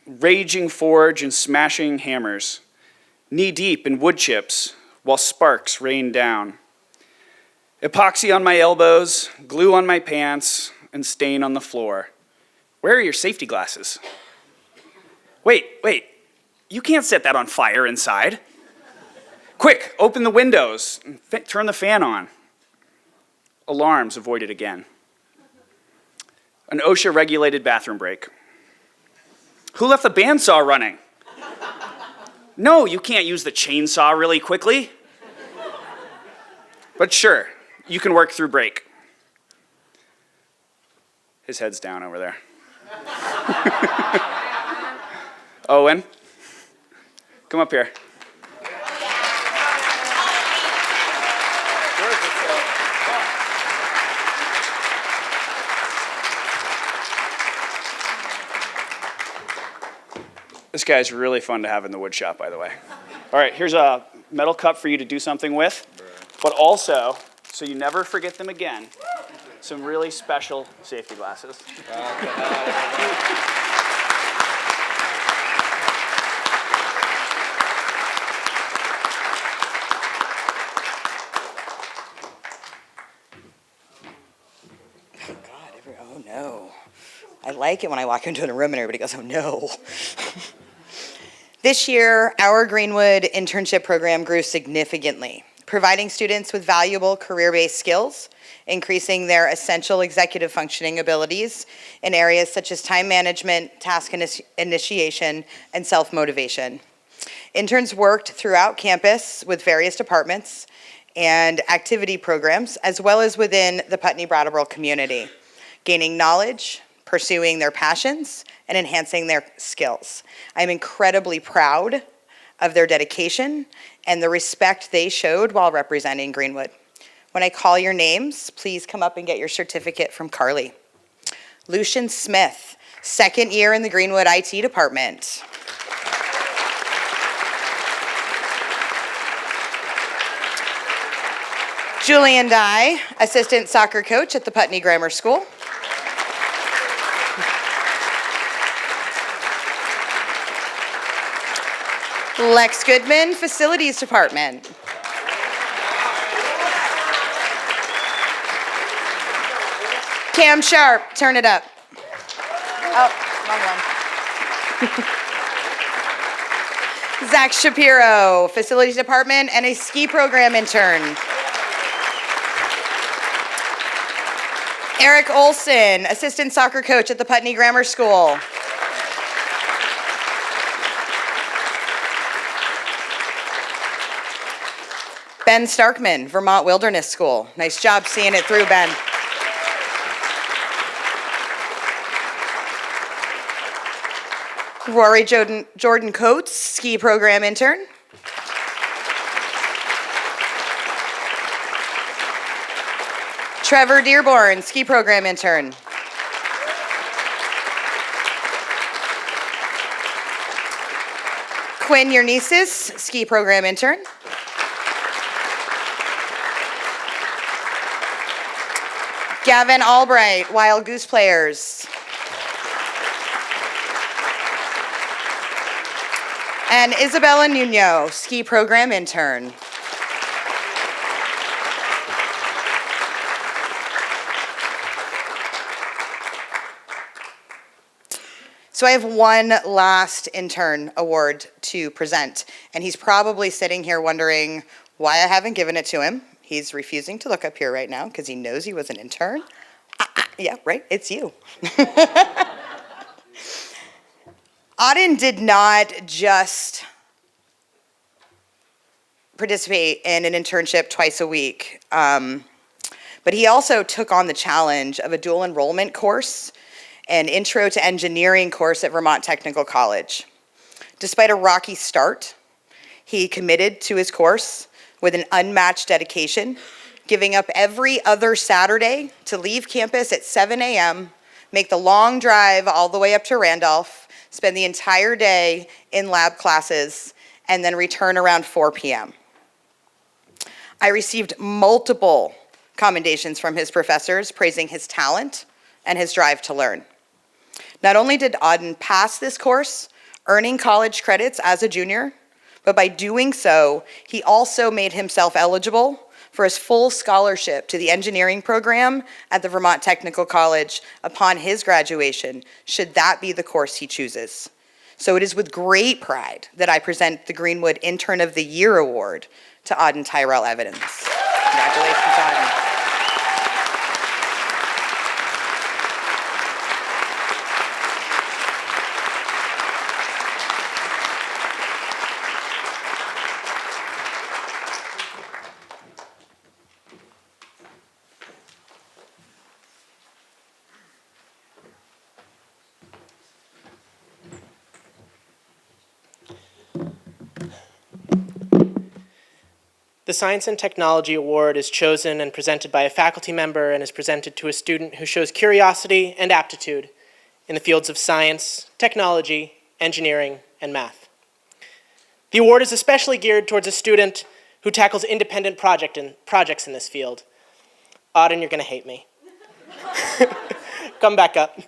raging forge and smashing hammers, knee-deep in wood chips while sparks rain down. Epoxy on my elbows, glue on my pants, and stain on the floor. Where are your safety glasses? Wait, you can't set that on fire inside. Quick, open the windows and turn the fan on. Alarms avoided again. An OSHA-regulated bathroom break. Who left the bandsaw running? No, you can't use the chainsaw really quickly. But sure, you can work through break. His head's down over there. Owen, come up here. This guy's really fun to have in the wood shop, by the way. All right, here's a metal cup for you to do something with, but also, so you never forget them again, some really special safety glasses. Oh no. I like it when I walk into a room and everybody goes, oh no. This year, our Greenwood internship program grew significantly, providing students with valuable career-based skills, increasing their essential executive functioning abilities in areas such as time management, task initiation, and self-motivation. Interns worked throughout campus with various departments and activity programs, as well as within the Putney Brattleboro community, gaining knowledge, pursuing their passions, and enhancing their skills. I'm incredibly proud of their dedication and the respect they showed while representing Greenwood. When I call your names, please come up and get your certificate from Carly. Lucian Smith, second year in the Greenwood IT department. Julian Dye, assistant soccer coach at the Putney Grammar School. Lex Goodman, Facilities Department. Cam Sharp, turn it up. Oh, wrong one. Zach Shapiro, Facilities Department and a ski program intern. Eric Olson, assistant soccer coach at the Putney Grammar School. Ben Starkman, Vermont Wilderness School. Nice job seeing it through, Ben. Rory Jordan Coates, ski program intern. Trevor Dearborn, ski program intern. Quinn Yernesis, ski program intern. Gavin Albright, Wild Goose Players. And Isabella Nuno, ski program intern. So I have one last intern award to present, and he's probably sitting here wondering why I haven't given it to him. He's refusing to look up here right now because he knows he was an intern. Yeah, right, it's you. Auden did not just participate in an internship twice a week, but he also took on the challenge of a dual enrollment course, an intro to engineering course at Vermont Technical College. Despite a rocky start, he committed to his course with an unmatched dedication, giving up every other Saturday to leave campus at 7 a.m., make the long drive all the way up to Randolph, spend the entire day in lab classes, and then return around 4 p.m. I received multiple commendations from his professors praising his talent and his drive to learn. Not only did Auden pass this course, earning college credits as a junior, but by doing so, he also made himself eligible for his full scholarship to the engineering program at the Vermont Technical College upon his graduation, should that be the course he chooses. So it is with great pride that I present the Greenwood Intern of the Year Award to Auden Tyrell Evans. Congratulations, Auden. The Science and Technology Award is chosen and presented by a faculty member and is presented to a student who shows curiosity and aptitude in the fields of science, technology, engineering, and math. The award is especially geared towards a student who tackles independent projects in this field. Auden, you're gonna hate me. Come back up.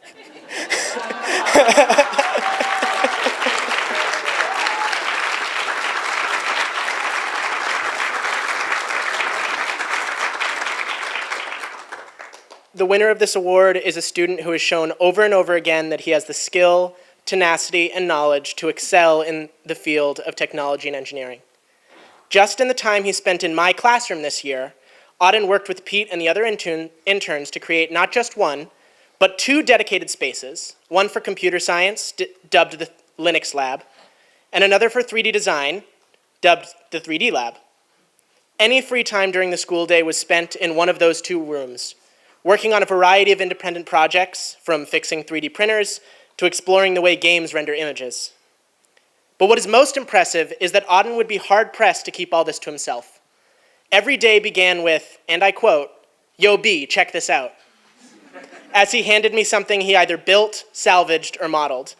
The winner of this award is a student who has shown over and over again that he has the skill, tenacity, and knowledge to excel in the field of technology and engineering. Just in the time he spent in my classroom this year, Auden worked with Pete and the other interns to create not just one, but 2 dedicated spaces, one for computer science, dubbed the Linux Lab, and another for 3D design, dubbed the 3D Lab. Any free time during the school day was spent in one of those 2 rooms, working on a variety of independent projects, from fixing 3D printers to exploring the way games render images. But what is most impressive is that Auden would be hard-pressed to keep all this to himself. Every day began with, and I quote, "Yo, B, check this out," as he handed me something he either built, salvaged, or modeled.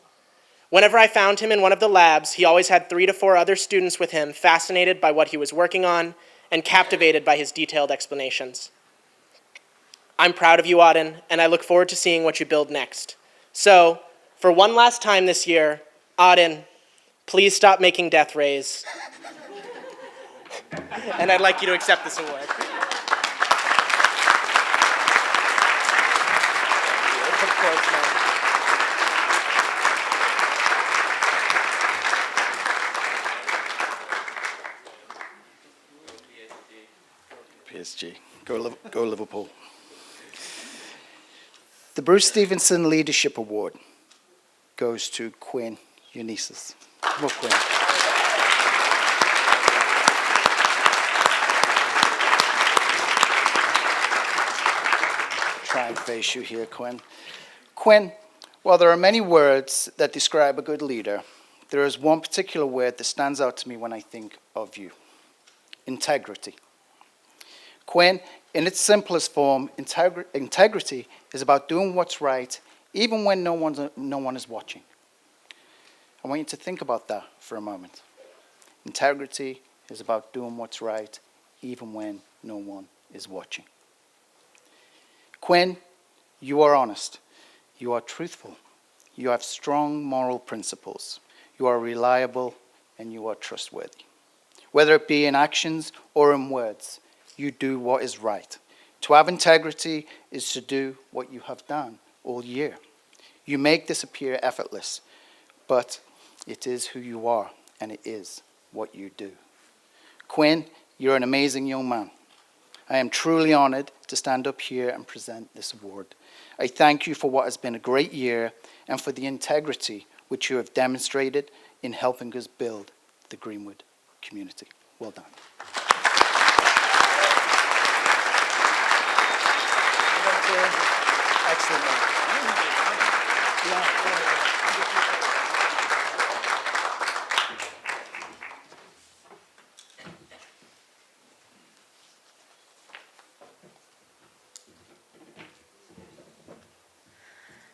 Whenever I found him in one of the labs, he always had 3 to 4 other students with him, fascinated by what he was working on and captivated by his detailed explanations. I'm proud of you, Auden, and I look forward to seeing what you build next. So, for one last time this year, Auden, please stop making death rays. And I'd like you to accept this award. Of course, man. PSG. Go Liverpool. The Bruce Stevenson Leadership Award goes to Quinn Eunices. Come on, Quinn. Try and face you here, Quinn. Quinn, while there are many words that describe a good leader, there is one particular word that stands out to me when I think of you: integrity. Quinn, in its simplest form, integrity is about doing what's right, even when no one is watching. I want you to think about that for a moment. Integrity is about doing what's right, even when no one is watching. Quinn, you are honest, you are truthful, you have strong moral principles, you are reliable, and you are trustworthy. Whether it be in actions or in words, you do what is right. To have integrity is to do what you have done all year. You make this appear effortless, but it is who you are, and it is what you do. Quinn, you're an amazing young man. I am truly honored to stand up here and present this award. I thank you for what has been a great year and for the integrity which you have demonstrated in helping us build the Greenwood community. Well done. Excellent.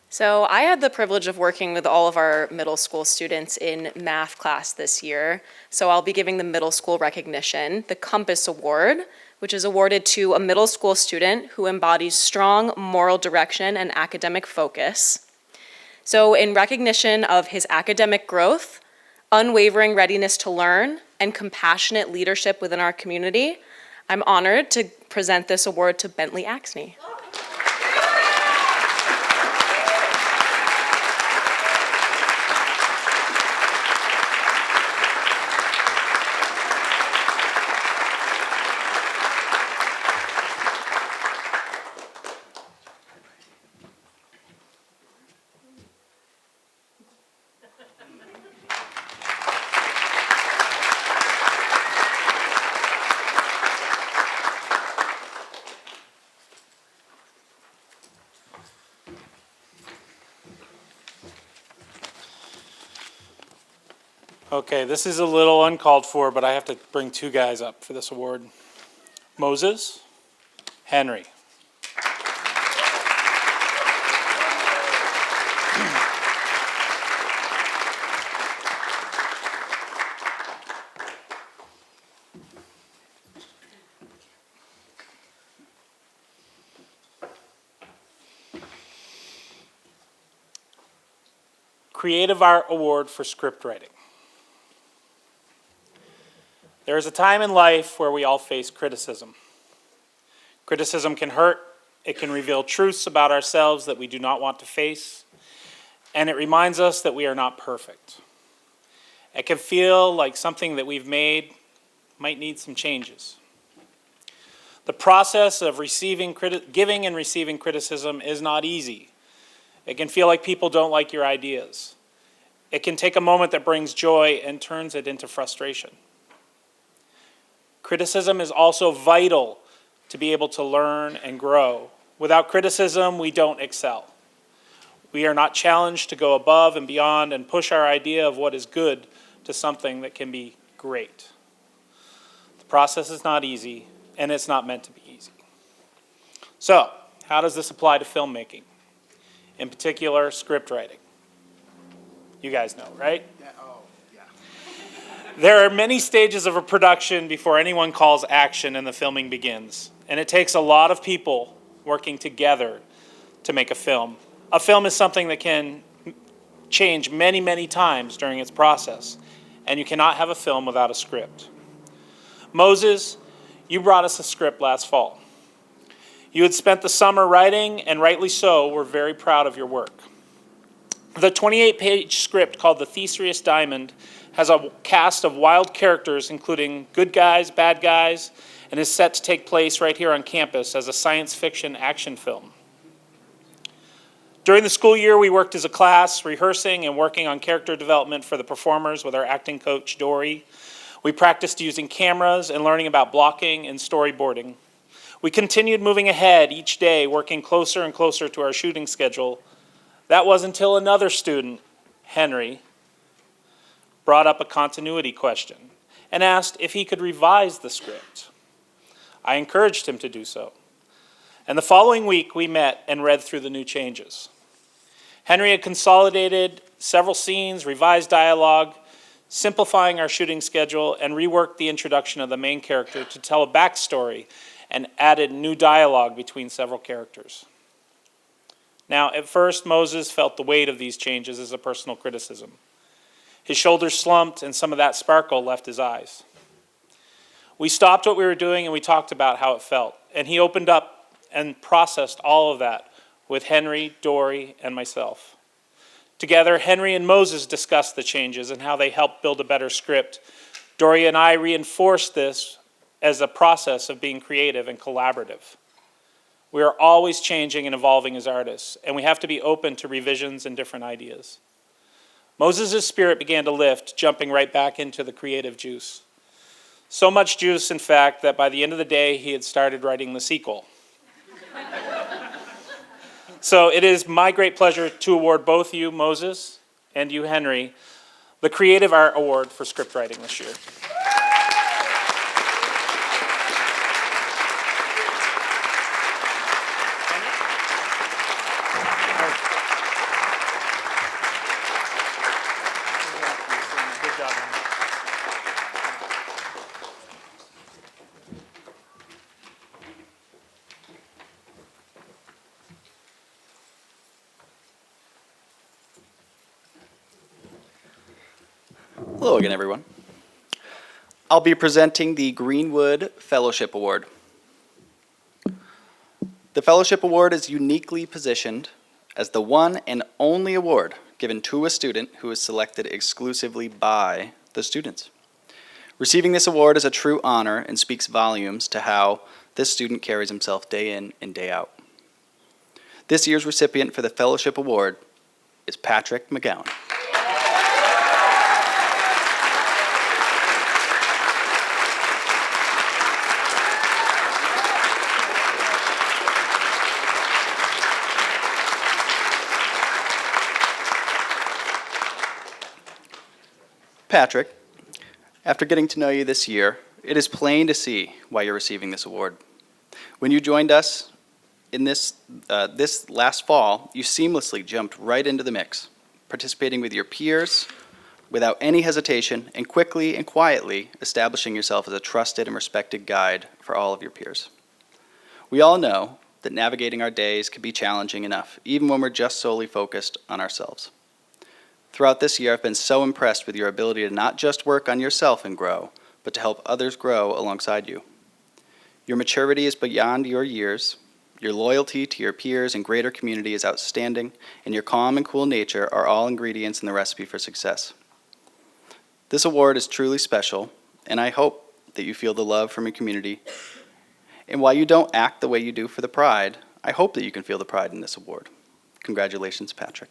So I had the privilege of working with all of our middle school students in math class this year. So I'll be giving the middle school recognition, the Compass Award, which is awarded to a middle school student who embodies strong moral direction and academic focus. So in recognition of his academic growth, unwavering readiness to learn, and compassionate leadership within our community, I'm honored to present this award to Bentley Axney. Okay, this is a little uncalled for, but I have to bring two guys up for this award. Moses, Henry. Creative Art Award for Script Writing. There is a time in life where we all face criticism. Criticism can hurt, it can reveal truths about ourselves that we do not want to face, and it reminds us that we are not perfect. It can feel like something that we've made might need some changes. The process of giving and receiving criticism is not easy. It can feel like people don't like your ideas. It can take a moment that brings joy and turns it into frustration. Criticism is also vital to be able to learn and grow. Without criticism, we don't excel. We are not challenged to go above and beyond and push our idea of what is good to something that can be great. The process is not easy, and it's not meant to be easy. So, how does this apply to filmmaking? In particular, script writing. You guys know, right? There are many stages of a production before anyone calls action and the filming begins. And it takes a lot of people working together to make a film. A film is something that can change many, many times during its process. And you cannot have a film without a script. Moses, you brought us a script last fall. You had spent the summer writing, and rightly so, we're very proud of your work. The 28-page script called The Theseus Diamond has a cast of wild characters, including good guys, bad guys, and is set to take place right here on campus as a science fiction action film. During the school year, we worked as a class, rehearsing and working on character development for the performers with our acting coach, Dory. We practiced using cameras and learning about blocking and storyboarding. We continued moving ahead each day, working closer and closer to our shooting schedule. That was until another student, Henry, brought up a continuity question and asked if he could revise the script. I encouraged him to do so. And the following week, we met and read through the new changes. Henry had consolidated several scenes, revised dialogue, simplifying our shooting schedule, and reworked the introduction of the main character to tell a backstory and added new dialogue between several characters. Now, at first, Moses felt the weight of these changes as a personal criticism. His shoulders slumped and some of that sparkle left his eyes. We stopped what we were doing and we talked about how it felt. And he opened up and processed all of that with Henry, Dory, and myself. Together, Henry and Moses discussed the changes and how they helped build a better script. Dory and I reinforced this as a process of being creative and collaborative. We are always changing and evolving as artists, and we have to be open to revisions and different ideas. Moses' spirit began to lift, jumping right back into the creative juice. So much juice, in fact, that by the end of the day, he had started writing the sequel. So it is my great pleasure to award both you, Moses, and you, Henry, the Creative Art Award for script writing this year. Hello again, everyone. I'll be presenting the Greenwood Fellowship Award. The Fellowship Award is uniquely positioned as the one and only award given to a student who is selected exclusively by the students. Receiving this award is a true honor and speaks volumes to how this student carries himself day in and day out. This year's recipient for the Fellowship Award is Patrick McGowan. Patrick, after getting to know you this year, it is plain to see why you're receiving this award. When you joined us in this last fall, you seamlessly jumped right into the mix, participating with your peers without any hesitation and quickly and quietly establishing yourself as a trusted and respected guide for all of your peers. We all know that navigating our days can be challenging enough, even when we're just solely focused on ourselves. Throughout this year, I've been so impressed with your ability to not just work on yourself and grow, but to help others grow alongside you. Your maturity is beyond your years, your loyalty to your peers and greater community is outstanding, and your calm and cool nature are all ingredients in the recipe for success. This award is truly special, and I hope that you feel the love from your community. And while you don't act the way you do for the pride, I hope that you can feel the pride in this award. Congratulations, Patrick.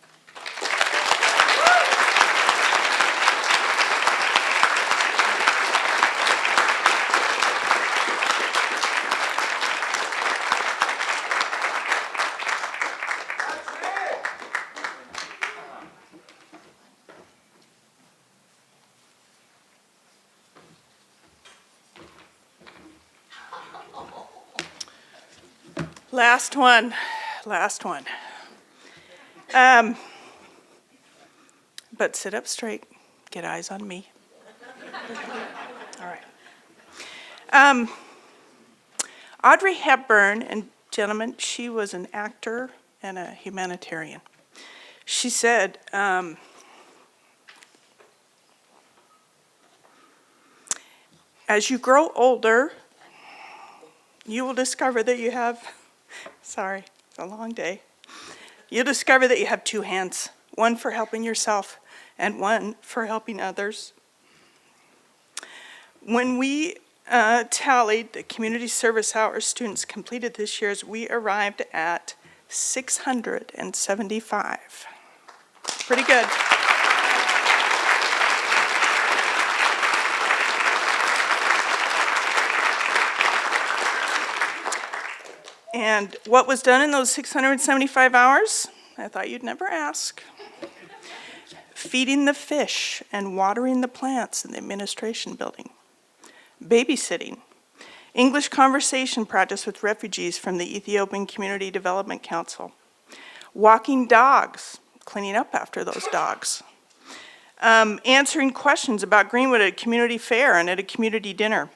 Last one, last one. But sit up straight, get eyes on me. All right. Audrey Hepburn, and gentlemen, she was an actor and a humanitarian. She said, as you grow older, you will discover that you have, sorry, it's a long day. You'll discover that you have two hands, one for helping yourself and one for helping others. When we tallied the community service hours students completed this year, we arrived at 675. Pretty good. And what was done in those 675 hours? I thought you'd never ask. Feeding the fish and watering the plants in the administration building. Babysitting. English conversation practice with refugees from the Ethiopian Community Development Council. Walking dogs, cleaning up after those dogs. Answering questions about Greenwood at a community fair and at a community dinner.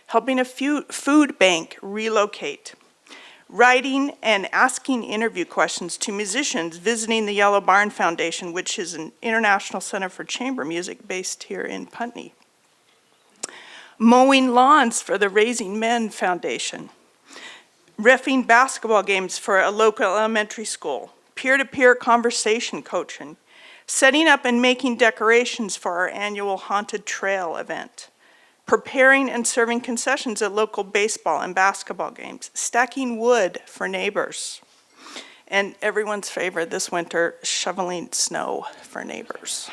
Helping a food bank relocate. Writing and asking interview questions to musicians visiting the Yellow Barn Foundation, which is an international center for chamber music based here in Putney. Mowing lawns for the Raising Men Foundation. Reffing basketball games for a local elementary school. Peer-to-peer conversation coaching. Setting up and making decorations for our annual Haunted Trail event. Preparing and serving concessions at local baseball and basketball games, stacking wood for neighbors, and everyone's favorite this winter, shoveling snow for neighbors.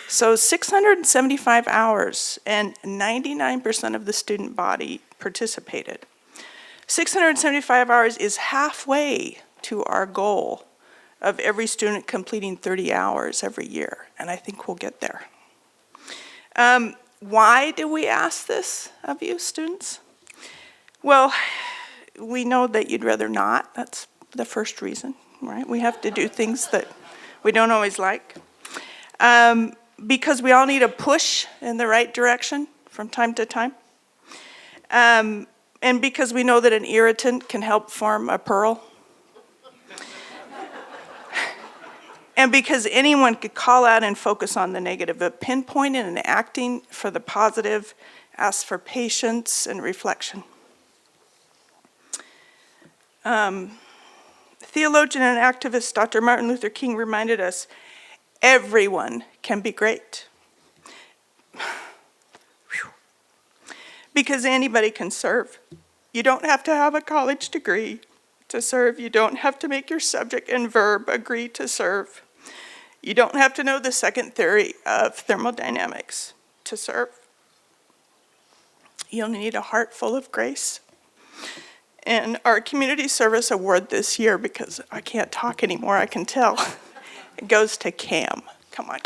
So 675 hours, and 99% of the student body participated. 675 hours is halfway to our goal of every student completing 30 hours every year, and I think we'll get there. Why do we ask this of you, students? Well, we know that you'd rather not. That's the first reason, right? We have to do things that we don't always like. Because we all need a push in the right direction from time to time. And because we know that an irritant can help form a pearl. And because anyone could call out and focus on the negative, but pinpointing and acting for the positive asks for patience and reflection. Theologian and activist Dr. Martin Luther King reminded us, everyone can be great. Because anybody can serve. You don't have to have a college degree to serve. You don't have to make your subject and verb agree to serve. You don't have to know the second theory of thermodynamics to serve. You only need a heart full of grace. And our community service award this year, because I can't talk anymore, I can tell, it goes to Cam. Come on.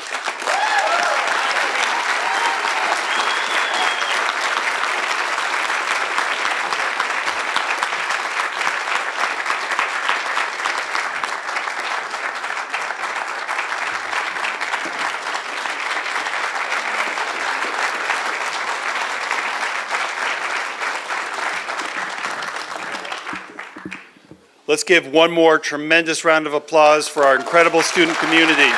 Let's give one more tremendous round of applause for our incredible student community.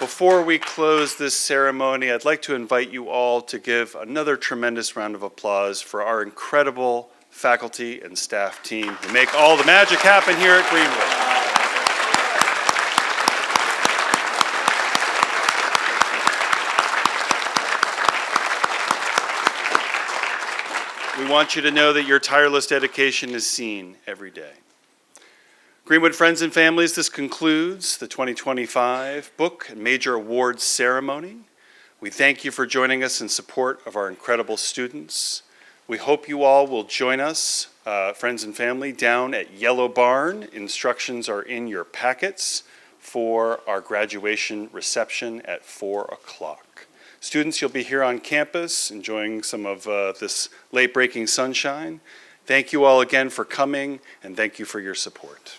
Before we close this ceremony, I'd like to invite you all to give another tremendous round of applause for our incredible faculty and staff team who make all the magic happen here at Greenwood. We want you to know that your tireless dedication is seen every day. Greenwood friends and families, this concludes the 2025 Book and Major Awards ceremony. We thank you for joining us in support of our incredible students. We hope you all will join us, friends and family, down at Yellow Barn. Instructions are in your packets for our graduation reception at 4 o'clock. Students, you'll be here on campus enjoying some of this late-breaking sunshine. Thank you all again for coming, and thank you for your support.